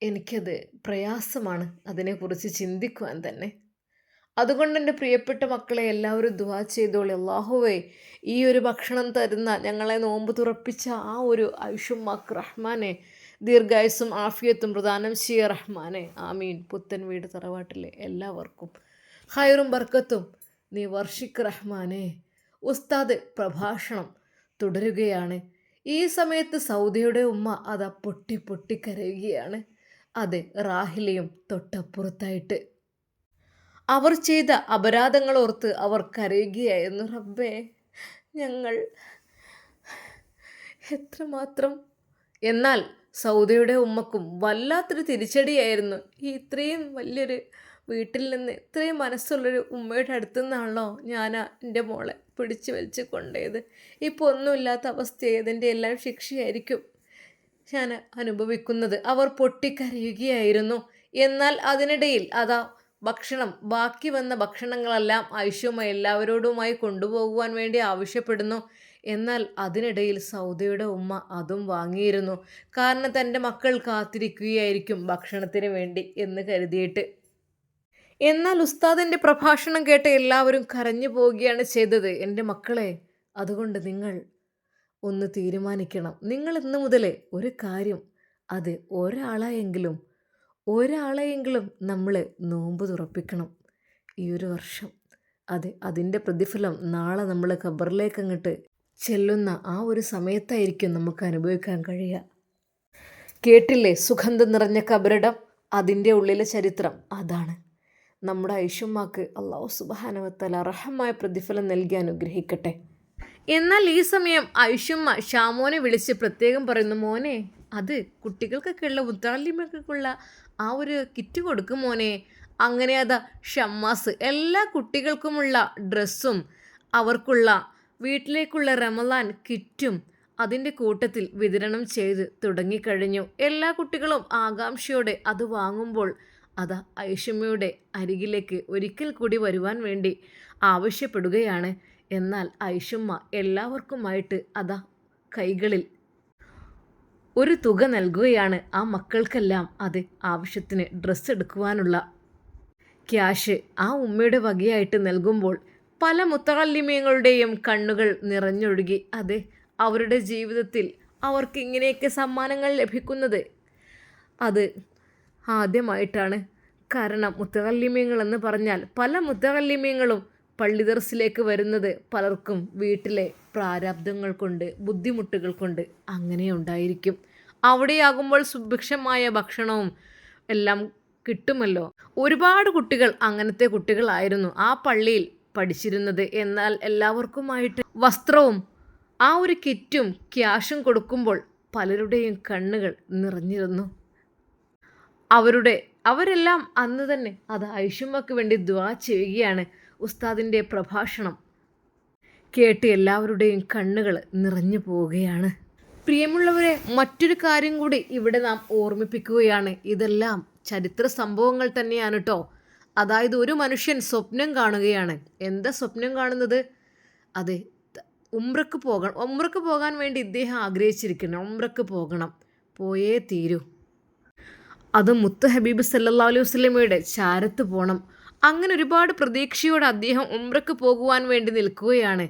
എനിക്കത് പ്രയാസമാണ് അതിനെക്കുറിച്ച് ചിന്തിക്കുവാൻ തന്നെ. അതുകൊണ്ട് എൻ്റെ പ്രിയപ്പെട്ട മക്കളെ എല്ലാവരും ദുആ ചെയ്തോളി. അല്ലാഹുവേ, ഈ ഒരു ഭക്ഷണം തരുന്ന, ഞങ്ങളെ നോമ്പ് തുറപ്പിച്ച ആ ഒരു ഐഷുമ്മാക്ക് റഹ്മാനെ ദീർഘായുസ്സും ആഫിയത്തും പ്രദാനം ചെയ്യ റഹ്മാനെ. ആമീൻ. പുത്തൻ വീട് തറവാട്ടിലെ എല്ലാവർക്കും ഹൈറും ബർക്കത്തും നീ വർഷിക്ക് റഹ്മാനെ. ഉസ്താദ് പ്രഭാഷണം തുടരുകയാണ്. ഈ സമയത്ത് സൗദിയുടെ ഉമ്മ അതാ പൊട്ടി പൊട്ടി കരയുകയാണ്. അതെ, റാഹിലയും തൊട്ടപ്പുറത്തായിട്ട് അവർ ചെയ്ത അപരാധങ്ങൾ ഓർത്ത് അവർ കരയുകയായിരുന്നു. റബ്ബേ, ഞങ്ങൾ എത്രമാത്രം. എന്നാൽ സൗദയുടെ ഉമ്മക്കും വല്ലാത്തൊരു തിരിച്ചടിയായിരുന്നു. ഈ ഇത്രയും വലിയൊരു വീട്ടിൽ നിന്ന് ഇത്രയും മനസ്സുള്ളൊരു ഉമ്മയുടെ അടുത്തു നിന്നാണല്ലോ ഞാൻ എൻ്റെ മോളെ പിടിച്ചു വലിച്ച് കൊണ്ടുപോയത്. ഇപ്പോൾ ഒന്നുമില്ലാത്ത അവസ്ഥയായതിൻ്റെ എല്ലാം ശിക്ഷയായിരിക്കും ഞാൻ അനുഭവിക്കുന്നത്. അവർ പൊട്ടിക്കരയുകയായിരുന്നു. എന്നാൽ അതിനിടയിൽ അതാ ബാക്കി വന്ന ഭക്ഷണങ്ങളെല്ലാം ഐഷുമ്മ എല്ലാവരോടുമായി കൊണ്ടുപോകുവാൻ വേണ്ടി ആവശ്യപ്പെടുന്നു. എന്നാൽ അതിനിടയിൽ സൗദയുടെ ഉമ്മ അതും വാങ്ങിയിരുന്നു. കാരണം തൻ്റെ മക്കൾ കാത്തിരിക്കുകയായിരിക്കും ഭക്ഷണത്തിന് വേണ്ടി എന്ന് കരുതിയിട്ട്. എന്നാൽ ഉസ്താദിൻ്റെ പ്രഭാഷണം കേട്ട് എല്ലാവരും കരഞ്ഞു പോവുകയാണ് ചെയ്തത്. എൻ്റെ മക്കളെ, അതുകൊണ്ട് നിങ്ങൾ ഒന്ന് തീരുമാനിക്കണം. നിങ്ങൾ ഇന്ന് മുതൽ ഒരു കാര്യം, അത് ഒരാളെയെങ്കിലും നമ്മൾ നോമ്പ് തുറപ്പിക്കണം ഈ ഒരു വർഷം. അതെ, അതിൻ്റെ പ്രതിഫലം നാളെ നമ്മൾ ഖബറിലേക്ക് അങ്ങോട്ട് ചെല്ലുന്ന ആ ഒരു സമയത്തായിരിക്കും നമുക്ക് അനുഭവിക്കാൻ കഴിയുക. കേട്ടില്ലേ, സുഗന്ധം നിറഞ്ഞ ഖബറിടം, അതിൻ്റെ ഉള്ളിലെ ചരിത്രം അതാണ്. നമ്മുടെ ഐഷുമ്മാക്ക് അല്ലാഹു സുബ്ഹാനഹു വ തആല അർഹമായ പ്രതിഫലം നൽകി അനുഗ്രഹിക്കട്ടെ. എന്നാൽ ഈ സമയം ഐഷുമ്മ ഷാമോനെ വിളിച്ച് പ്രത്യേകം പറയുന്നു, മോനെ അത് കുട്ടികൾക്കൊക്കെയുള്ള മുത്താലിമൊക്കെയുള്ള ആ ഒരു കിറ്റ് കൊടുക്കും മോനെ. അങ്ങനെ അതാ ഷമ്മാസ് എല്ലാ കുട്ടികൾക്കുമുള്ള ഡ്രസ്സും അവർക്കുള്ള വീട്ടിലേക്കുള്ള റമദാൻ കിറ്റും അതിൻ്റെ കൂട്ടത്തിൽ വിതരണം ചെയ്ത് തുടങ്ങിക്കഴിഞ്ഞു. എല്ലാ കുട്ടികളും ആകാംക്ഷയോടെ അത് വാങ്ങുമ്പോൾ അതാ ഐഷമ്മയുടെ അരികിലേക്ക് ഒരിക്കൽ കൂടി വരുവാൻ വേണ്ടി ആവശ്യപ്പെടുകയാണ്. എന്നാൽ ഐഷമ്മ എല്ലാവർക്കുമായിട്ട് അതാ കൈകളിൽ ഒരു തുക നൽകുകയാണ്. ആ മക്കൾക്കെല്ലാം അത് ആവശ്യത്തിന് ഡ്രസ്സ് എടുക്കുവാനുള്ള ക്യാഷ് ആ ഉമ്മയുടെ വകയായിട്ട് നൽകുമ്പോൾ പല മുത്തഅല്ലിമീങ്ങളുടെയും കണ്ണുകൾ നിറഞ്ഞൊഴുകി. അതെ, അവരുടെ ജീവിതത്തിൽ അവർക്ക് ഇങ്ങനെയൊക്കെ സമ്മാനങ്ങൾ ലഭിക്കുന്നത് അത് ആദ്യമായിട്ടാണ്. കാരണം മുത്തഅല്ലിമീങ്ങൾ എന്ന് പറഞ്ഞാൽ പല മുത്തഅല്ലിമീങ്ങളും പള്ളി ദർസിലേക്ക് വരുന്നത് പലർക്കും വീട്ടിലെ പ്രാരാബ്ദങ്ങൾ കൊണ്ട് ബുദ്ധിമുട്ടുകൾ കൊണ്ട് അങ്ങനെ ഉണ്ടായിരിക്കും. അവിടെയാകുമ്പോൾ സുഭിക്ഷമായ ഭക്ഷണവും എല്ലാം കിട്ടുമല്ലോ. ഒരുപാട് കുട്ടികൾ അങ്ങനത്തെ കുട്ടികളായിരുന്നു ആ പള്ളിയിൽ പഠിച്ചിരുന്നത്. എന്നാൽ എല്ലാവർക്കുമായിട്ട് വസ്ത്രവും ആ ഒരു കിറ്റും ക്യാഷും കൊടുക്കുമ്പോൾ പലരുടെയും കണ്ണുകൾ നിറഞ്ഞിരുന്നു. അവരെല്ലാം അന്ന് തന്നെ അത് ഐഷുമ്മക്ക് വേണ്ടി ദുആ ചെയ്യുകയാണ്. ഉസ്താദിൻ്റെ പ്രഭാഷണം കേട്ട് എല്ലാവരുടെയും കണ്ണുകൾ നിറഞ്ഞു പോവുകയാണ്. പ്രിയമുള്ളവരെ, മറ്റൊരു കാര്യം കൂടി ഇവിടെ നാം ഓർമ്മിപ്പിക്കുകയാണ്. ഇതെല്ലാം ചരിത്ര സംഭവങ്ങൾ തന്നെയാണ് കേട്ടോ. അതായത് ഒരു മനുഷ്യൻ സ്വപ്നം കാണുകയാണ്. എന്താ സ്വപ്നം കാണുന്നത്? അതെ, ഉംറക്ക് പോകാൻ വേണ്ടി ഇദ്ദേഹം ആഗ്രഹിച്ചിരിക്കുന്നു. ഉംറക്ക് പോകണം, പോയേ തീരൂ. അത് മുത്ത് ഹബീബ് സല്ലല്ലാഹു അലൈഹി വസല്ലമയുടെ ചാരത്ത് പോകണം. അങ്ങനെ ഒരുപാട് പ്രതീക്ഷയോടെ അദ്ദേഹം ഉംറക്ക് പോകുവാൻ വേണ്ടി നിൽക്കുകയാണ്.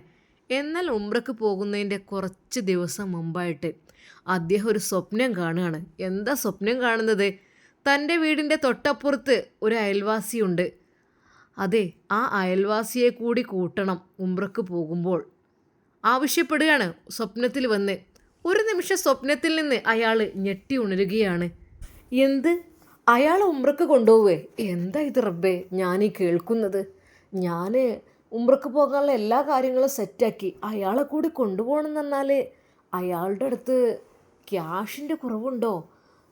എന്നാൽ ഉംറക്ക് പോകുന്നതിൻ്റെ കുറച്ച് ദിവസം മുമ്പായിട്ട് അദ്ദേഹം ഒരു സ്വപ്നം കാണുകയാണ്. എന്താ സ്വപ്നം കാണുന്നത്? തൻ്റെ വീടിൻ്റെ തൊട്ടപ്പുറത്ത് ഒരു അയൽവാസിയുണ്ട്. അതെ, ആ അയൽവാസിയെ കൂടി കൂട്ടണം ഉംറക്ക് പോകുമ്പോൾ ആവശ്യപ്പെടുകയാണ് സ്വപ്നത്തിൽ വന്ന്. ഒരു നിമിഷം സ്വപ്നത്തിൽ നിന്ന് അയാൾ ഞെട്ടി ഉണരുകയാണ്. എന്ത്? അയാൾ ഉംറക്ക് കൊണ്ടുപോവേ? എന്താ ഇത് റബ്ബേ ഞാനീ കേൾക്കുന്നത്? ഞാൻ ഉംറക്ക് പോകാനുള്ള എല്ലാ കാര്യങ്ങളും സെറ്റാക്കി, അയാളെ കൂടി കൊണ്ടുപോകണം എന്നാൽ അയാളുടെ അടുത്ത് ക്യാഷിൻ്റെ കുറവുണ്ടോ?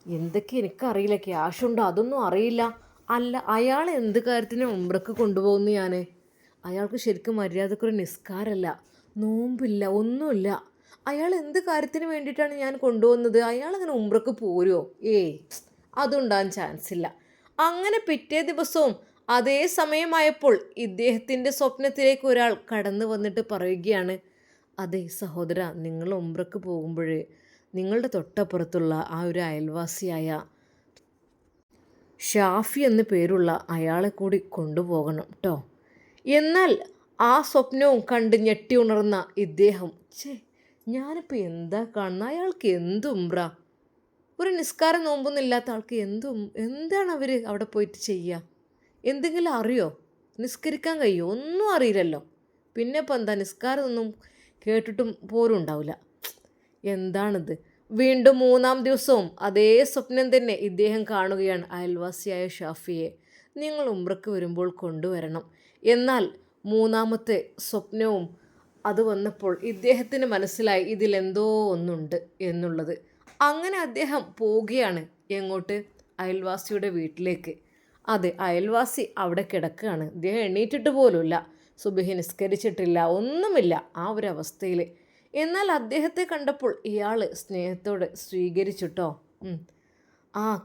എന്തൊക്കെ എനിക്കറിയില്ല. ക്യാഷുണ്ടോ അതൊന്നും അറിയില്ല. അല്ല, അയാൾ എന്ത് കാര്യത്തിന് ഉംറക്ക് കൊണ്ടുപോകുന്നു? അയാൾക്ക് ശരിക്കും മര്യാദക്കൊരു നിസ്കാരമല്ല, നോമ്പില്ല, ഒന്നുമില്ല. അയാൾ എന്ത് കാര്യത്തിന് വേണ്ടിയിട്ടാണ് ഞാൻ കൊണ്ടുപോകുന്നത്? അയാളങ്ങനെ ഉംറക്ക് പോരുമോ? അതുണ്ടാകാൻ ചാൻസ് ഇല്ല. അങ്ങനെ പിറ്റേ ദിവസവും അതേ സമയമായപ്പോൾ ഇദ്ദേഹത്തിൻ്റെ സ്വപ്നത്തിലേക്ക് ഒരാൾ കടന്നു വന്നിട്ട് പറയുകയാണ്, അതെ സഹോദര, നിങ്ങൾ ഉംറക്ക് പോകുമ്പോൾ നിങ്ങളുടെ തൊട്ടപ്പുറത്തുള്ള ആ ഒരു അയൽവാസിയായ ഷാഫി എന്ന് പേരുള്ള അയാളെ കൂടി കൊണ്ടുപോകണം കേട്ടോ. എന്നാൽ ആ സ്വപ്നവും കണ്ട് ഞെട്ടി ഉണർന്ന ഇദ്ദേഹം, ഞാനിപ്പോൾ എന്താ കാണുന്നത്? അയാൾക്ക് എന്ത് ഉംറ? ഒരു നിസ്കാരം നോമ്പൊന്നുമില്ലാത്ത ആൾക്ക് എന്താണ് അവർ അവിടെ പോയിട്ട് ചെയ്യുക? എന്തെങ്കിലും അറിയോ? നിസ്കരിക്കാൻ കഴിയുമോ? ഒന്നും അറിയില്ലല്ലോ. പിന്നെ ഇപ്പം എന്താ, നിസ്കാരമൊന്നും കേട്ടിട്ടും പോലും ഉണ്ടാവില്ല. എന്താണിത്? വീണ്ടും മൂന്നാം ദിവസവും അതേ സ്വപ്നം തന്നെ ഇദ്ദേഹം കാണുകയാണ്. അയൽവാസിയായ ഷാഫിയെ നിങ്ങൾ ഉംറക്ക് വരുമ്പോൾ കൊണ്ടുവരണം. എന്നാൽ മൂന്നാമത്തെ സ്വപ്നവും അത് വന്നപ്പോൾ ഇദ്ദേഹത്തിന് മനസ്സിലായി ഇതിലെന്തോ ഒന്നുണ്ട് എന്നുള്ളത്. അങ്ങനെ അദ്ദേഹം പോവുകയാണ്. എങ്ങോട്ട്? അയൽവാസിയുടെ വീട്ടിലേക്ക്. അതെ, അയൽവാസി അവിടെ കിടക്കുകയാണ്. അദ്ദേഹം എണീറ്റിട്ട് പോലുമില്ല, സുബഹി നിസ്കരിച്ചിട്ടില്ല, ഒന്നുമില്ല ആ ഒരു അവസ്ഥയിൽ. എന്നാൽ അദ്ദേഹത്തെ കണ്ടപ്പോൾ ഇയാൾ സ്നേഹത്തോടെ സ്വീകരിച്ചിട്ടോ.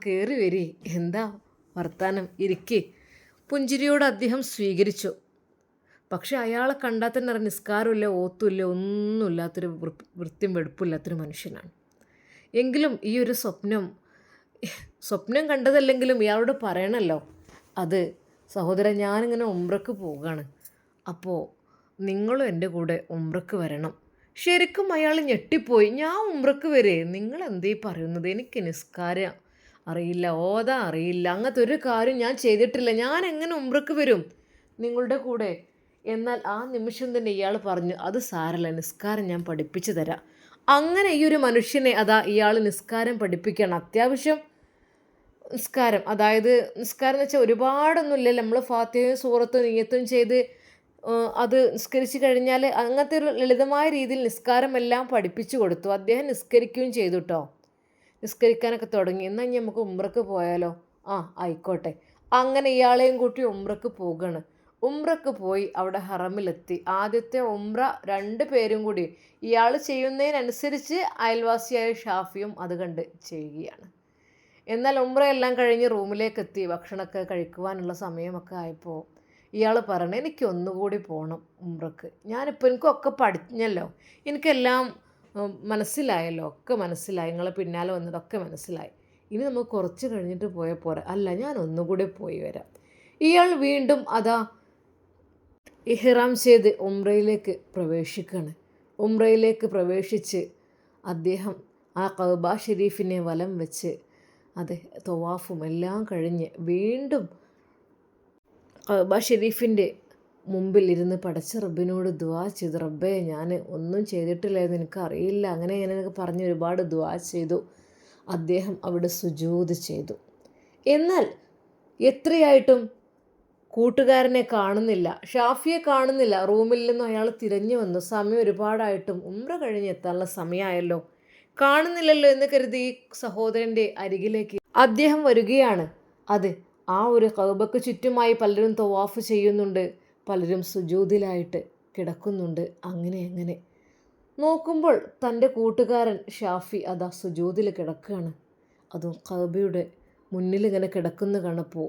കയറി വരി, എന്താ വർത്താനം, ഇരിക്കേ. പുഞ്ചിരിയോട് അദ്ദേഹം സ്വീകരിച്ചു. പക്ഷെ അയാളെ കണ്ടാൽ തന്നെ നിസ്കാരമില്ല, ഓത്തുമില്ല, ഒന്നുമില്ലാത്തൊരു വൃത്തിയും വെടുപ്പില്ലാത്തൊരു മനുഷ്യനാണ്. എങ്കിലും ഈ ഒരു സ്വപ്നം കണ്ടതല്ലെങ്കിലും ഇയാളോട് പറയണമല്ലോ. അത് സഹോദരൻ, ഞാനിങ്ങനെ ഉംറക്ക് പോവുകയാണ്, അപ്പോൾ നിങ്ങളും എൻ്റെ കൂടെ ഉംറക്ക് വരണം. ശരിക്കും അയാൾ ഞെട്ടിപ്പോയി. ഞാൻ ഉംറക്ക് വരേ? നിങ്ങൾ എന്തേ പറയുന്നത്? എനിക്ക് നിസ്കാരം അറിയില്ല, ഓതാ അറിയില്ല, അങ്ങനത്തെ ഒരു കാര്യം ഞാൻ ചെയ്തിട്ടില്ല. ഞാൻ എങ്ങനെ ഉംറക്ക് വരും നിങ്ങളുടെ കൂടെ? എന്നാൽ ആ നിമിഷം തന്നെ ഇയാൾ പറഞ്ഞു, അത് സാരല്ല, നിസ്കാരം ഞാൻ പഠിപ്പിച്ചു തരാം. അങ്ങനെ ഈ ഒരു മനുഷ്യനെ ഇയാൾ നിസ്കാരം പഠിപ്പിക്കണം. അത്യാവശ്യം നിസ്കാരം, അതായത് നിസ്കാരം എന്ന് വെച്ചാൽ ഒരുപാടൊന്നുമില്ല. നമ്മൾ ഫാത്തിഹയും സൂറത്തും നിയ്യത്തും ചെയ്ത് അത് നിസ്കരിച്ച് കഴിഞ്ഞാൽ അങ്ങനത്തെ ഒരു ലളിതമായ രീതിയിൽ നിസ്കാരമെല്ലാം പഠിപ്പിച്ചു കൊടുത്തു. അദ്ദേഹം നിസ്കരിക്കുകയും ചെയ്തു കേട്ടോ. നിസ്കരിക്കാനൊക്കെ തുടങ്ങി. എന്നാൽ ഇനി നമുക്ക് ഉംറക്ക് പോയാലോ? ആ ആയിക്കോട്ടെ. അങ്ങനെ ഇയാളെയും കൂട്ടി ഉംറക്ക് പോവുകയാണ്. ഉംറക്ക് പോയി അവിടെ ഹറമിലെത്തി. ആദ്യത്തെ ഉംറ 2 പേരും കൂടി ഇയാൾ ചെയ്യുന്നതിനനുസരിച്ച് അയൽവാസിയായ ഷാഫിയും അത് കണ്ട് ചെയ്യുകയാണ്. എന്നാൽ ഉംറയെല്ലാം കഴിഞ്ഞ് റൂമിലേക്ക് എത്തി. ഭക്ഷണമൊക്കെ കഴിക്കുവാനുള്ള സമയമൊക്കെ ആയപ്പോൾ ഇയാൾ പറഞ്ഞു, എനിക്ക് ഒന്നുകൂടി പോകണം ഉംറക്ക്. എനിക്കൊക്കെ പഠിഞ്ഞല്ലോ, എനിക്കെല്ലാം മനസ്സിലായല്ലോ, ഒക്കെ മനസ്സിലായി, നിങ്ങളെ പിന്നാലെ വന്നതൊക്കെ മനസ്സിലായി. ഇനി നമുക്ക് കുറച്ച് കഴിഞ്ഞിട്ട് പോയാൽ പോരാ? അല്ല, ഞാൻ ഒന്നുകൂടി പോയി വരാം. ഇയാൾ വീണ്ടും അതാ ഇഹ്റാം ചെയ്ത് ഉംറയിലേക്ക് പ്രവേശിക്കുകയാണ്. ഉംറയിലേക്ക് പ്രവേശിച്ച് അദ്ദേഹം ആ കഅബ ഷരീഫിനെ വലം വെച്ച് അതെ തവാഫും എല്ലാം കഴിഞ്ഞ് വീണ്ടും കഅബ ഷരീഫിൻ്റെ മുമ്പിൽ ഇരുന്ന് പടച്ച റബ്ബിനോട് ദുആ ചെയ്തു. റബ്ബേ, ഞാൻ ഒന്നും ചെയ്തിട്ടില്ലായിരുന്നു, എനിക്കറിയില്ല, അങ്ങനെ ഇങ്ങനെയൊക്കെ പറഞ്ഞ് ഒരുപാട് ദുആ ചെയ്തു. അദ്ദേഹം അവിടെ സുജൂദ് ചെയ്തു. എന്നാൽ എത്രയായിട്ടും കൂട്ടുകാരനെ കാണുന്നില്ല, ഷാഫിയെ കാണുന്നില്ല. റൂമിൽ നിന്നും അയാൾ തിരഞ്ഞു വന്നു. സമയം ഒരുപാടായിട്ടും ഉംറ കഴിഞ്ഞ് എത്താനുള്ള സമയമായല്ലോ, കാണുന്നില്ലല്ലോ എന്ന് കരുതി ഈ സഹോദരൻ്റെ അരികിലേക്ക് അദ്ദേഹം വരികയാണ്. അത് ആ ഒരു കഅബക്ക് ചുറ്റുമായി പലരും തവാഫ് ചെയ്യുന്നുണ്ട്, പലരും സുജൂദിലായിട്ട് കിടക്കുന്നുണ്ട്. അങ്ങനെ നോക്കുമ്പോൾ തൻ്റെ കൂട്ടുകാരൻ ഷാഫി അതാ സുജൂദിൽ കിടക്കുകയാണ്. അതും കഅബയുടെ മുന്നിൽ ഇങ്ങനെ കിടക്കുന്ന കാണപ്പോൾ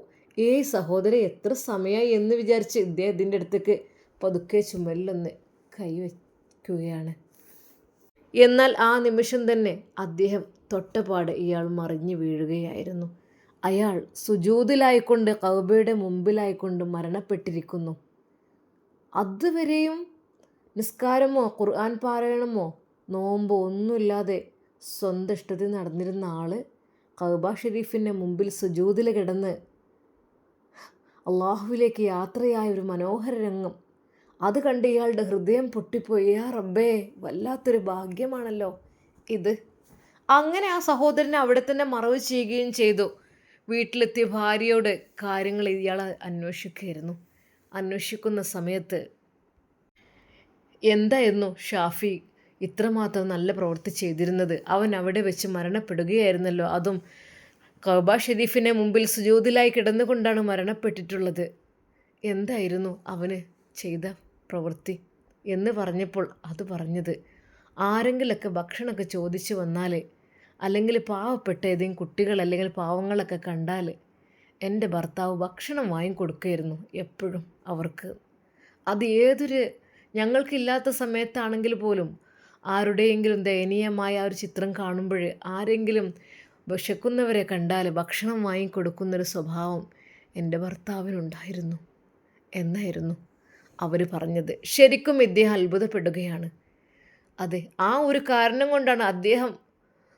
സഹോദരൻ എത്ര സമയമായി എന്ന് വിചാരിച്ച് ഇദ്ദേഹത്തിൻ്റെ അടുത്തേക്ക് പതുക്കെ ചുമലിലൊന്ന് കൈവയ്ക്കുകയാണ്. എന്നാൽ ആ നിമിഷം തന്നെ അദ്ദേഹം തൊട്ടപാട് ഇയാൾ മറിഞ്ഞു വീഴുകയായിരുന്നു. അയാൾ സുജൂദിലായിക്കൊണ്ട് കഅബയുടെ മുമ്പിലായിക്കൊണ്ട് മരണപ്പെട്ടിരിക്കുന്നു. അതുവരെയും നിസ്കാരമോ ഖുർആൻ പാരായണമോ നോമ്പോ ഒന്നുമില്ലാതെ സ്വന്തം ഇഷ്ടത്തിൽ നടന്നിരുന്ന ആൾ കഅബ ഷരീഫിൻ്റെ മുമ്പിൽ സുജൂദിൽ കിടന്ന് അള്ളാഹുവിലേക്ക് യാത്രയായ ഒരു മനോഹര രംഗം അത് കണ്ട് ഇയാളുടെ ഹൃദയം പൊട്ടിപ്പോയി. യാ റബ്ബേ, വല്ലാത്തൊരു ഭാഗ്യമാണല്ലോ ഇത്. അങ്ങനെ ആ സഹോദരനെ അവിടെ തന്നെ മറവ് ചെയ്യുകയും ചെയ്തു. വീട്ടിലെത്തിയ ഭാര്യയോട് കാര്യങ്ങൾ ഇയാൾ അന്വേഷിക്കുകയായിരുന്നു. അന്വേഷിക്കുന്ന സമയത്ത് എന്തായിരുന്നു ഷാഫി ഇത്രമാത്രം നല്ല പ്രവൃത്തി ചെയ്തിരുന്നത്? അവൻ അവിടെ വെച്ച് മരണപ്പെടുകയായിരുന്നല്ലോ, അതും കഅബ ഷരീഫിനെ മുമ്പിൽ സുജൂദിലായി കിടന്നുകൊണ്ടാണ് മരണപ്പെട്ടിട്ടുള്ളത്. എന്തായിരുന്നു അവന് ചെയ്ത പ്രവൃത്തി എന്ന് പറഞ്ഞപ്പോൾ അത് പറഞ്ഞത്, ആരെങ്കിലൊക്കെ ഭക്ഷണമൊക്കെ ചോദിച്ചു വന്നാൽ, അല്ലെങ്കിൽ പാവപ്പെട്ട ഏതെങ്കിലും കുട്ടികൾ അല്ലെങ്കിൽ പാവങ്ങളൊക്കെ കണ്ടാൽ എൻ്റെ ഭർത്താവ് ഭക്ഷണം വാങ്ങിക്കൊടുക്കുമായിരുന്നു എപ്പോഴും അവർക്ക്. അത് ഏതൊരു ഞങ്ങൾക്കില്ലാത്ത സമയത്താണെങ്കിൽ പോലും ആരുടെയെങ്കിലും ദയനീയമായ ഒരു ചിത്രം കാണുമ്പോൾ ആരെങ്കിലും വിശക്കുന്നവരെ കണ്ടാൽ ഭക്ഷണം വാങ്ങിക്കൊടുക്കുന്നൊരു സ്വഭാവം എൻ്റെ ഭർത്താവിനുണ്ടായിരുന്നു എന്നായിരുന്നു അവർ പറഞ്ഞത്. ശരിക്കും ഇദ്ദേഹം അത്ഭുതപ്പെടുകയാണ്. അതെ, ആ ഒരു കാരണം കൊണ്ടാണ് അദ്ദേഹം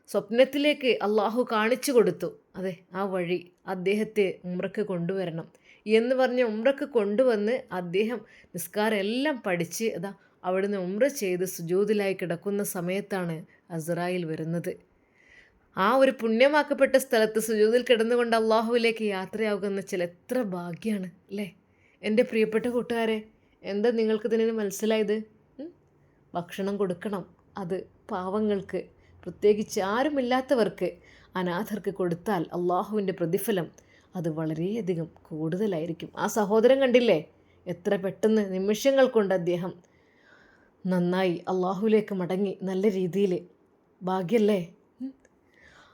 സ്വപ്നത്തിലേക്ക് അള്ളാഹു കാണിച്ചു കൊടുത്തു. അതെ, ആ വഴി അദ്ദേഹത്തെ ഉംറക്ക് കൊണ്ടുവരണം എന്ന് പറഞ്ഞ് ഉംറക്ക് കൊണ്ടുവന്ന് അദ്ദേഹം നിസ്കാരം എല്ലാം പഠിച്ച് അതാ അവിടുന്ന് ഉംറ ചെയ്ത് സുജൂദിലായി കിടക്കുന്ന സമയത്താണ് അസ്രായിൽ വരുന്നത്. ആ ഒരു പുണ്യമാക്കപ്പെട്ട സ്ഥലത്ത് സുജൂദിൽ കിടന്നുകൊണ്ട് അള്ളാഹുവിലേക്ക് യാത്രയാകുന്ന എത്ര ഭാഗ്യമാണ് അല്ലേ എൻ്റെ പ്രിയപ്പെട്ട കൂട്ടുകാരെ. എന്താ നിങ്ങൾക്കിതിന് മനസ്സിലായത്? ഭക്ഷണം കൊടുക്കണം, അത് പാവങ്ങൾക്ക്, പ്രത്യേകിച്ച് ആരുമില്ലാത്തവർക്ക്, അനാഥർക്ക് കൊടുത്താൽ അള്ളാഹുവിൻ്റെ പ്രതിഫലം അത് വളരെയധികം കൂടുതലായിരിക്കും. ആ സഹോദരൻ കണ്ടില്ലേ, എത്ര പെട്ടെന്ന് നിമിഷങ്ങൾ കൊണ്ട് അദ്ദേഹം നന്നായി അള്ളാഹുവിലേക്ക് മടങ്ങി. നല്ല രീതിയിൽ ഭാഗ്യല്ലേ?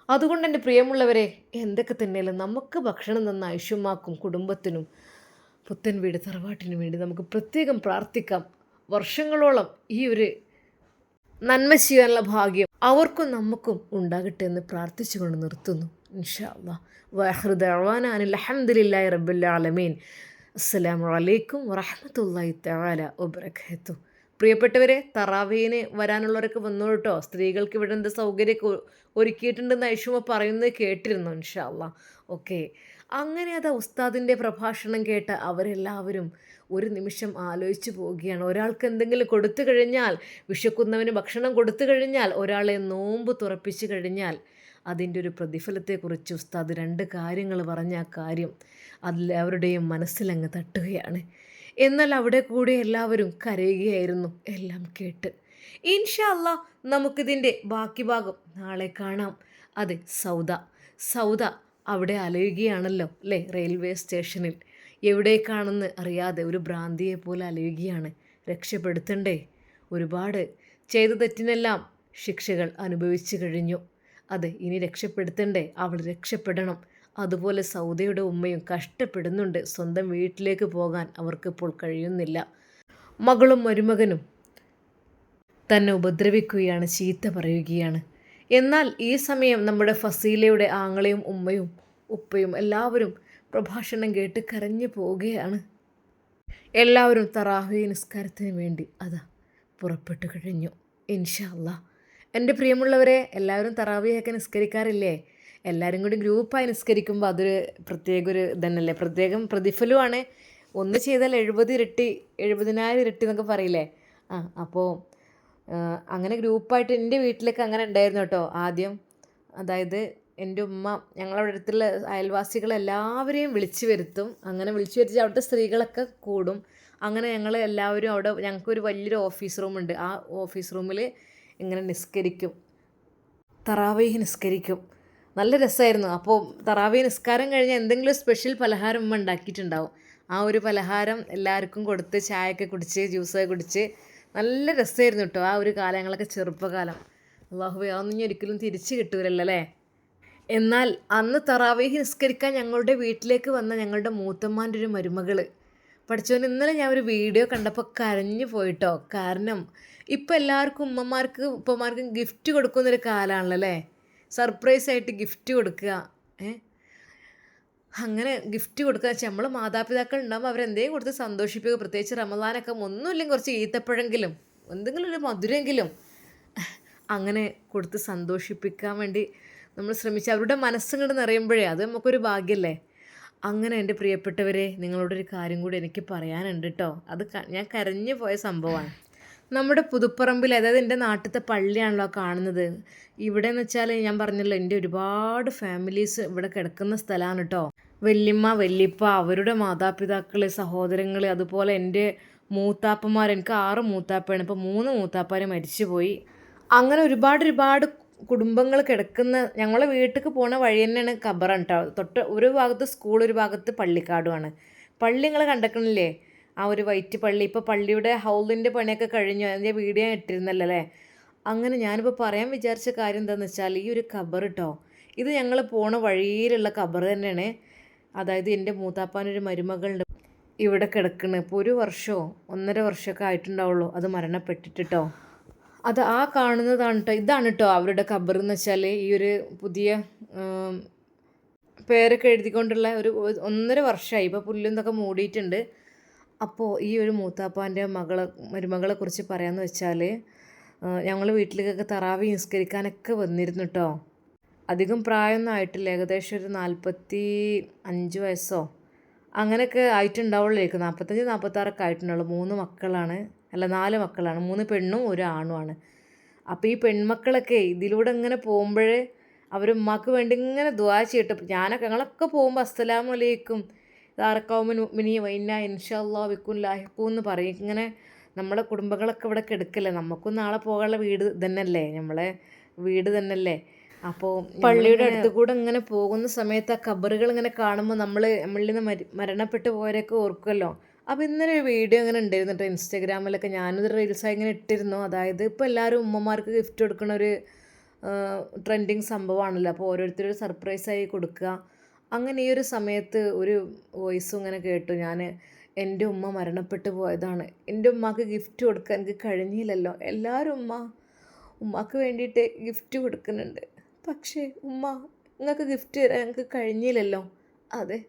അതുകൊണ്ട് എൻ്റെ പ്രിയമുള്ളവരെ, എന്തൊക്കെ തന്നെയല്ല നമുക്ക് ഭക്ഷണം തന്ന ഐഷുമാക്കും കുടുംബത്തിനും പുത്തൻ വീട് തറവാട്ടിനു വേണ്ടി നമുക്ക് പ്രത്യേകം പ്രാർത്ഥിക്കാം. വർഷങ്ങളോളം ഈ ഒരു നന്മ ചെയ്യാനുള്ള ഭാഗ്യം അവർക്കും നമുക്കും ഉണ്ടാകട്ടെ എന്ന് പ്രാർത്ഥിച്ചുകൊണ്ട് നിർത്തുന്നു. ഇൻഷാ അല്ലാഹ്. വആഖിറു ദഅ്വാനാ അനിൽ ഹംദുലില്ലാഹി റബ്ബിൽ ആലമീൻ. അസ്സലാമു അലൈക്കും വറഹ്മത്തുള്ളാഹി തആല വബറകാതുഹു. പ്രിയപ്പെട്ടവരെ, തറാവീന് വരാനുള്ളവരൊക്കെ വന്നോളൂ കേട്ടോ. സ്ത്രീകൾക്ക് ഇവിടെ എന്ത് സൗകര്യമൊക്കെ ഒരുക്കിയിട്ടുണ്ടെന്ന് ഐഷുമ പറയുന്നത് കേട്ടിരുന്നു. ഇൻഷാ അല്ലാഹ്. ഓക്കെ, അങ്ങനെ അതാ ഉസ്താദിൻ്റെ പ്രഭാഷണം കേട്ട അവരെല്ലാവരും ഒരു നിമിഷം ആലോചിച്ച് പോവുകയാണ്. ഒരാൾക്ക് എന്തെങ്കിലും കൊടുത്തു കഴിഞ്ഞാൽ, വിശക്കുന്നവന് ഭക്ഷണം കൊടുത്തു കഴിഞ്ഞാൽ, ഒരാളെ നോമ്പ് തുറപ്പിച്ചു കഴിഞ്ഞാൽ അതിൻ്റെ ഒരു പ്രതിഫലത്തെക്കുറിച്ച് ഉസ്താദ് 2 കാര്യങ്ങൾ പറഞ്ഞ ആ കാര്യം എല്ലാവരുടെയും മനസ്സിലങ്ങ് തട്ടുകയാണ്. എന്നാൽ അവിടെ കൂടി എല്ലാവരും കരയുകയായിരുന്നു എല്ലാം കേട്ട്. ഇൻഷാ അല്ലാ നമുക്കിതിൻ്റെ ബാക്കി ഭാഗം നാളെ കാണാം. അതെ, സൗദ അവിടെ അലയുകയാണല്ലോ അല്ലേ, റെയിൽവേ സ്റ്റേഷനിൽ എവിടേക്കാണെന്ന് അറിയാതെ ഒരു ഭ്രാന്തിയെ പോലെ അലയുകയാണ്. രക്ഷപ്പെടുത്തണ്ടേ? ഒരുപാട് ചെയ്ത തെറ്റിനെല്ലാം ശിക്ഷകൾ അനുഭവിച്ചു കഴിഞ്ഞു. അതെ, ഇനി രക്ഷപ്പെടുത്തണ്ടേ? അവൾ രക്ഷപ്പെടണം. അതുപോലെ സൗദയുടെ ഉമ്മയും കഷ്ടപ്പെടുന്നുണ്ട്. സ്വന്തം വീട്ടിലേക്ക് പോകാൻ അവർക്കിപ്പോൾ കഴിയുന്നില്ല. മകളും മരുമകനും തന്നെ ഉപദ്രവിക്കുകയാണ്, ചീത്ത പറയുകയാണ്. എന്നാൽ ഈ സമയം നമ്മുടെ ഫസീലയുടെ ആങ്ങളയും ഉമ്മയും ഉപ്പയും എല്ലാവരും പ്രഭാഷണം കേട്ട് കരഞ്ഞു പോവുകയാണ്. എല്ലാവരും തറാവീഹ് നിസ്കാരത്തിന് വേണ്ടി അതാ പുറപ്പെട്ടു കഴിഞ്ഞു. ഇൻഷാ അല്ലാ എൻ്റെ പ്രിയമുള്ളവരെ, എല്ലാവരും തറാവീഹൊക്കെ നിസ്കരിക്കാറില്ലേ? എല്ലാവരും കൂടി ഗ്രൂപ്പായി നിസ്കരിക്കുമ്പോൾ അതൊരു പ്രത്യേക ഒരു ഇതന്നല്ലേ, പ്രത്യേകം പ്രതിഫലമാണ്. ഒന്ന് ചെയ്താൽ 70 ഇരട്ടി 70,000 ഇരട്ടി എന്നൊക്കെ പറയില്ലേ. അപ്പോൾ അങ്ങനെ ഗ്രൂപ്പായിട്ട് എൻ്റെ വീട്ടിലേക്ക് അങ്ങനെ ഉണ്ടായിരുന്നു കേട്ടോ ആദ്യം. അതായത് എൻ്റെ ഉമ്മ ഞങ്ങളവിടെ അടുത്തുള്ള അയൽവാസികളെല്ലാവരെയും വിളിച്ചു വരുത്തും. അങ്ങനെ വിളിച്ചു വരുത്തി അവിടുത്തെ സ്ത്രീകളൊക്കെ കൂടും. അങ്ങനെ ഞങ്ങൾ എല്ലാവരും അവിടെ, ഞങ്ങൾക്കൊരു വലിയൊരു ഓഫീസ് റൂമുണ്ട്. ആ ഓഫീസ് റൂമിൽ ഇങ്ങനെ നിസ്കരിക്കും, തറാവീഹ് നിസ്കരിക്കും. നല്ല രസമായിരുന്നു. അപ്പോൾ തറാവീഹ് നിസ്കാരം കഴിഞ്ഞാൽ എന്തെങ്കിലും സ്പെഷ്യൽ പലഹാരം ഉമ്മ ഉണ്ടാക്കിയിട്ടുണ്ടാവും. ആ ഒരു പലഹാരം എല്ലാവർക്കും കൊടുത്ത് ചായയൊക്കെ കുടിച്ച് ജ്യൂസൊക്കെ കുടിച്ച് നല്ല രസമായിരുന്നു കേട്ടോ ആ ഒരു കാലങ്ങളൊക്കെ, ചെറുപ്പകാലം. അല്ലാഹുവേ, അതൊന്നും ഇനി ഒരിക്കലും തിരിച്ച് കിട്ടൂലല്ലോ അല്ലേ. എന്നാൽ അന്ന് തറാവീഹ് നിസ്കരിക്കാൻ ഞങ്ങളുടെ വീട്ടിലേക്ക് വന്ന ഞങ്ങളുടെ മൂത്തമ്മാൻ്റെ ഒരു മരുമകൾ, പഠിച്ചവന് ഇന്നലെ ഞാൻ ഒരു വീഡിയോ കണ്ടപ്പോൾ കരഞ്ഞു പോയിട്ടോ. കാരണം ഇപ്പം എല്ലാവർക്കും ഉമ്മമാർക്ക് ഉപ്പമാർക്കും ഗിഫ്റ്റ് കൊടുക്കുന്നൊരു കാലമാണല്ലോ അല്ലേ. സർപ്രൈസായിട്ട് ഗിഫ്റ്റ് കൊടുക്കുക. അങ്ങനെ ഗിഫ്റ്റ് കൊടുക്കുക വെച്ചാൽ നമ്മൾ മാതാപിതാക്കൾ ഉണ്ടാകുമ്പോൾ അവരെന്തെങ്കിലും കൊടുത്ത് സന്തോഷിപ്പിക്കുക. പ്രത്യേകിച്ച് റമദാനൊക്കെ ഒന്നുമില്ലെങ്കിൽ കുറച്ച് ഈത്തപ്പഴെങ്കിലും എന്തെങ്കിലും ഒരു മധുരമെങ്കിലും അങ്ങനെ കൊടുത്ത് സന്തോഷിപ്പിക്കാൻ വേണ്ടി നമ്മൾ ശ്രമിച്ച് അവരുടെ മനസ്സുകൊണ്ട് നിറയുമ്പോഴേ അത് നമുക്കൊരു ഭാഗ്യമല്ലേ. അങ്ങനെ എൻ്റെ പ്രിയപ്പെട്ടവരെ, നിങ്ങളോടൊരു കാര്യം കൂടി എനിക്ക് പറയാനുണ്ട് കേട്ടോ. അത് ഞാൻ കരഞ്ഞു പോയ സംഭവമാണ്. നമ്മുടെ പുതുപ്പറമ്പിൽ, അതായത് എൻ്റെ നാട്ടിലത്തെ പള്ളിയാണല്ലോ കാണുന്നത്. ഇവിടെ എന്ന് വെച്ചാൽ ഞാൻ പറഞ്ഞല്ലോ, എൻ്റെ ഒരുപാട് ഫാമിലീസ് ഇവിടെ കിടക്കുന്ന സ്ഥലമാണ് കേട്ടോ. വല്യമ്മ വല്യപ്പ, അവരുടെ മാതാപിതാക്കൾ, സഹോദരങ്ങൾ, അതുപോലെ എൻ്റെ മൂത്താപ്പന്മാർ. എനിക്ക് 6 മൂത്താപ്പയാണ്. ഇപ്പോൾ 3 മൂത്താപ്പാർ മരിച്ചുപോയി. അങ്ങനെ ഒരുപാട് കുടുംബങ്ങൾ കിടക്കുന്ന ഞങ്ങളെ വീട്ടിലേക്ക് പോണ വഴി തന്നെയാണ് ഖബറാണ് കേട്ടോ. തൊട്ട് ഒരു ഭാഗത്ത് സ്കൂൾ, ഒരു ഭാഗത്ത് പള്ളിക്കാടുമാണ്. പള്ളി നിങ്ങൾ കണ്ടിട്ടില്ലേ, ആ ഒരു വൈറ്റ് പള്ളി. ഇപ്പോൾ പള്ളിയുടെ ഹൗലിൻ്റെ പണിയൊക്കെ കഴിഞ്ഞു. അതിൻ്റെ വീഡിയോ ഇട്ടിരുന്നല്ലോ അല്ലേ. അങ്ങനെ ഞാനിപ്പോൾ പറയാൻ വിചാരിച്ച കാര്യം എന്താണെന്ന് വെച്ചാൽ, ഈ ഒരു ഖബർ കേട്ടോ, ഇത് ഞങ്ങൾ പോണ വഴിയിലുള്ള ഖബർ തന്നെയാണ്. അതായത് എൻ്റെ മൂത്താപ്പാനൊരു മരുമകളുണ്ട് ഇവിടെ കിടക്കുന്നത്. ഇപ്പോൾ 1 വർഷമോ 1.5 വർഷമൊക്കെ ആയിട്ടുണ്ടാവുള്ളൂ അത് മരണപ്പെട്ടിട്ടോ. അത് ആ കാണുന്നതാണ് കേട്ടോ, ഇതാണ് കേട്ടോ അവരുടെ ഖബർ എന്ന് വെച്ചാൽ. ഈ ഒരു പുതിയ പേരൊക്കെ എഴുതിക്കൊണ്ടുള്ള ഒരു 1.5 വർഷമായി. ഇപ്പോൾ പുല്ലൊന്നൊക്കെ മൂടിയിട്ടുണ്ട്. അപ്പോൾ ഈ ഒരു മൂത്താപ്പാൻ്റെ മരുമകളെ കുറിച്ച് പറയാമെന്ന് വെച്ചാൽ, ഞങ്ങൾ വീട്ടിലേക്കൊക്കെ തറാവീഹ് നിസ്കരിക്കാനൊക്കെ വന്നിരുന്നു കേട്ടോ. അധികം പ്രായമൊന്നും ആയിട്ടില്ല, ഏകദേശം ഒരു 45 വയസ്സോ അങ്ങനെയൊക്കെ ആയിട്ടുണ്ടാവുള്ളേക്കും. 45 46 ആയിട്ടുണ്ടാവുള്ളൂ. 3 മക്കളാണ്, അല്ല 4 മക്കളാണ്. 3 പെണ്ണും 1 ആണുമാണ്. അപ്പോൾ ഈ പെൺമക്കളൊക്കെ ഇതിലൂടെ ഇങ്ങനെ പോകുമ്പോഴേ അവരുമ്മാക്ക് വേണ്ടി ഇങ്ങനെ ദുആ ചെയ്തിട്ട്, ഞങ്ങളൊക്കെ പോകുമ്പോൾ അസ്സലാമു അലൈക്കും ദാറക്കൗമിൻ മുഅ്മിനീ വഇന്നാ ഇൻഷാ അല്ലാഹു ബിക്കും ലാഹിഖൂൻ എന്ന് പറയും. ഇങ്ങനെ നമ്മളെ കുടുംബങ്ങളൊക്കെ ഇവിടെ കിടക്കല്ലേ, നമുക്കും നാളെ പോകാനുള്ള വീട് തന്നെയല്ലേ, നമ്മളെ വീട് തന്നെയല്ലേ. അപ്പോൾ പള്ളിയുടെ അടുത്ത് കൂടെ ഇങ്ങനെ പോകുന്ന സമയത്ത് ആ ഖബറുകൾ ഇങ്ങനെ കാണുമ്പോൾ നമ്മളിൽ നിന്ന് മരണപ്പെട്ടു പോയവരൊക്കെ ഓർക്കുമല്ലോ. അപ്പോൾ ഇന്നലെ ഒരു വീഡിയോ ഇങ്ങനെ ഉണ്ടായിരുന്നു കേട്ടോ ഇൻസ്റ്റാഗ്രാമിലൊക്കെ. ഞാനത് റീൽസായി ഇങ്ങനെ ഇട്ടിരുന്നു. അതായത് ഇപ്പോൾ എല്ലാവരും ഉമ്മമാർക്ക് ഗിഫ്റ്റ് കൊടുക്കണ ഒരു ട്രെൻഡിങ് സംഭവമാണല്ലോ. അപ്പോൾ ഓരോരുത്തരും സർപ്രൈസായി കൊടുക്കുക. അങ്ങനെ ഈ ഒരു സമയത്ത് ഒരു വോയിസും ഇങ്ങനെ കേട്ടു ഞാൻ. എൻ്റെ ഉമ്മ മരണപ്പെട്ടു പോയതാണ്, എൻ്റെ ഉമ്മക്ക് ഗിഫ്റ്റ് കൊടുക്കാൻ എനിക്ക് കഴിഞ്ഞില്ലല്ലോ. എല്ലാവരും ഉമ്മക്ക് വേണ്ടിയിട്ട് ഗിഫ്റ്റ് കൊടുക്കുന്നുണ്ട്, പക്ഷേ നിങ്ങൾക്ക് ഗിഫ്റ്റ് തരാൻ എനിക്ക് കഴിഞ്ഞില്ലല്ലോ. അതെ,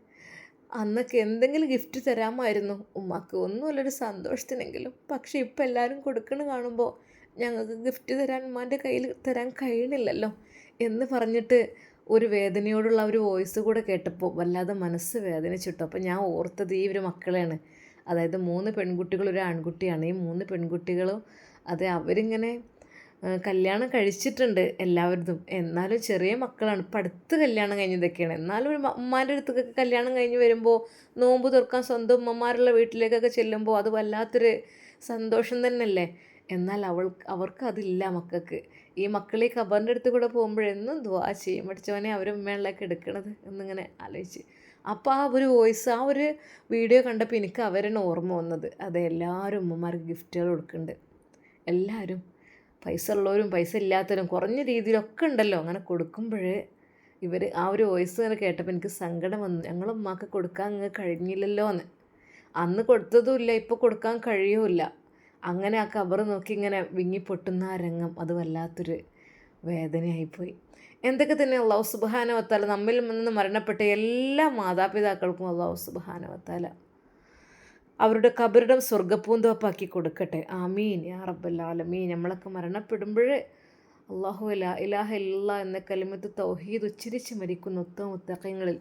അന്നൊക്കെ എന്തെങ്കിലും ഗിഫ്റ്റ് തരാമായിരുന്നു ഉമ്മക്ക്, ഒന്നുമല്ലൊരു സന്തോഷത്തിനെങ്കിലും. പക്ഷേ ഇപ്പം എല്ലാവരും കൊടുക്കണ കാണുമ്പോൾ ഞങ്ങൾക്ക് ഗിഫ്റ്റ് തരാൻ ഉമ്മാൻ്റെ കയ്യിൽ തരാൻ കഴിയണില്ലല്ലോ എന്ന് പറഞ്ഞിട്ട് ഒരു വേദനയോടുള്ള ഒരു വോയിസ് കൂടെ കേട്ടപ്പോൾ വല്ലാതെ മനസ്സ് വേദനിച്ചിട്ടു. അപ്പോൾ ഞാൻ ഓർത്തത് ഈ ഒരു മക്കളെയാണ്. അതായത് 3 പെൺകുട്ടികൾ 1 ആൺകുട്ടിയാണ്. ഈ 3 പെൺകുട്ടികളും അവരിങ്ങനെ കല്യാണം കഴിച്ചിട്ടുണ്ട് എല്ലാവരും, എന്നാലും ചെറിയ മക്കളാണ്, ഇപ്പം അടുത്ത് കല്യാണം കഴിഞ്ഞതൊക്കെയാണ്. എന്നാലും ഒരു ഉമ്മാൻ്റെ അടുത്തൊക്കെ കല്യാണം കഴിഞ്ഞ് വരുമ്പോൾ നോമ്പ് തുറക്കാൻ സ്വന്തം ഉമ്മമാരുള്ള വീട്ടിലേക്കൊക്കെ ചെല്ലുമ്പോൾ അത് വല്ലാത്തൊരു സന്തോഷം തന്നെയല്ലേ. എന്നാൽ അവർക്ക് അതില്ല മക്കൾക്ക്. ഈ മക്കളെ ഖബറിൻ്റെ അടുത്ത് കൂടെ പോകുമ്പോഴെന്നും ദുആ ചെയ്യും, പഠിച്ചവനെ അവരെ ഉമ്മകളിലേക്ക് എടുക്കണത് എന്നിങ്ങനെ ആലോചിച്ച്. അപ്പോൾ ആ ഒരു വോയിസ്, ആ ഒരു വീഡിയോ കണ്ടപ്പോൾ എനിക്ക് അവരെന്നെ ഓർമ്മ വന്നത്. അതെ, എല്ലാവരും ഉമ്മമാർക്ക് ഗിഫ്റ്റുകൾ കൊടുക്കുന്നുണ്ട്. എല്ലാവരും, പൈസ ഉള്ളവരും പൈസ ഇല്ലാത്തവരും കുറഞ്ഞ രീതിയിലൊക്കെ ഉണ്ടല്ലോ. അങ്ങനെ കൊടുക്കുമ്പോൾ ഇവർ ആ ഒരു വോയിസ് ഇങ്ങനെ കേട്ടപ്പോൾ എനിക്ക് സങ്കടം വന്നു. ഞങ്ങളുടെ ഉമ്മാക്ക് കൊടുക്കാൻ നിങ്ങൾക്ക് കഴിഞ്ഞില്ലല്ലോ എന്ന്. അന്ന് കൊടുത്തതുമില്ല, ഇപ്പോൾ കൊടുക്കാൻ കഴിയുമില്ല. അങ്ങനെ ആ ഖബർ നോക്കി ഇങ്ങനെ വിങ്ങി പൊട്ടുന്ന ആ രംഗം, അത് വല്ലാത്തൊരു വേദനയായിപ്പോയി. എന്തൊക്കെ തന്നെ അല്ലാഹു സുബ്ഹാനഹു വ തആല നമ്മിൽ നിന്ന് മരണപ്പെട്ട എല്ലാ മാതാപിതാക്കൾക്കും അല്ലാഹു സുബ്ഹാനഹു വ തആല അവരുടെ ഖബറിടം സ്വർഗ്ഗപ്പൂന്തോപ്പാക്കി കൊടുക്കട്ടെ. ആമീൻ യാ റബ്ബൽ ആലമീൻ. നമ്മളൊക്കെ മരണപ്പെടുമ്പോൾ അല്ലാഹു ലാ ഇലാഹ ഇല്ലല്ലാഹ് എന്ന കലിമത്ത് തൗഹീദ് ഉച്ചരിച്ച് മരിക്കുന്ന ഉത്തമ മുത്തഖീങ്ങളിൽ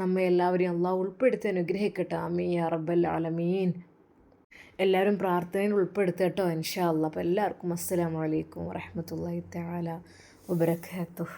നമ്മെ എല്ലാവരെയും അല്ലാഹു ഉൾപ്പെടുത്തി അനുഗ്രഹിക്കട്ടെ. ആമീൻ യാ റബ്ബൽ ആലമീൻ. എല്ലാവരും പ്രാർത്ഥനയിൽ ഉൾപ്പെടുത്തട്ടോ ഇൻഷാ അല്ലാഹ്. അപ്പോൾ എല്ലാവർക്കും അസ്സലാമു അലൈക്കും വറഹ്മത്തുള്ളാഹി തആല വബറകാതുഹു.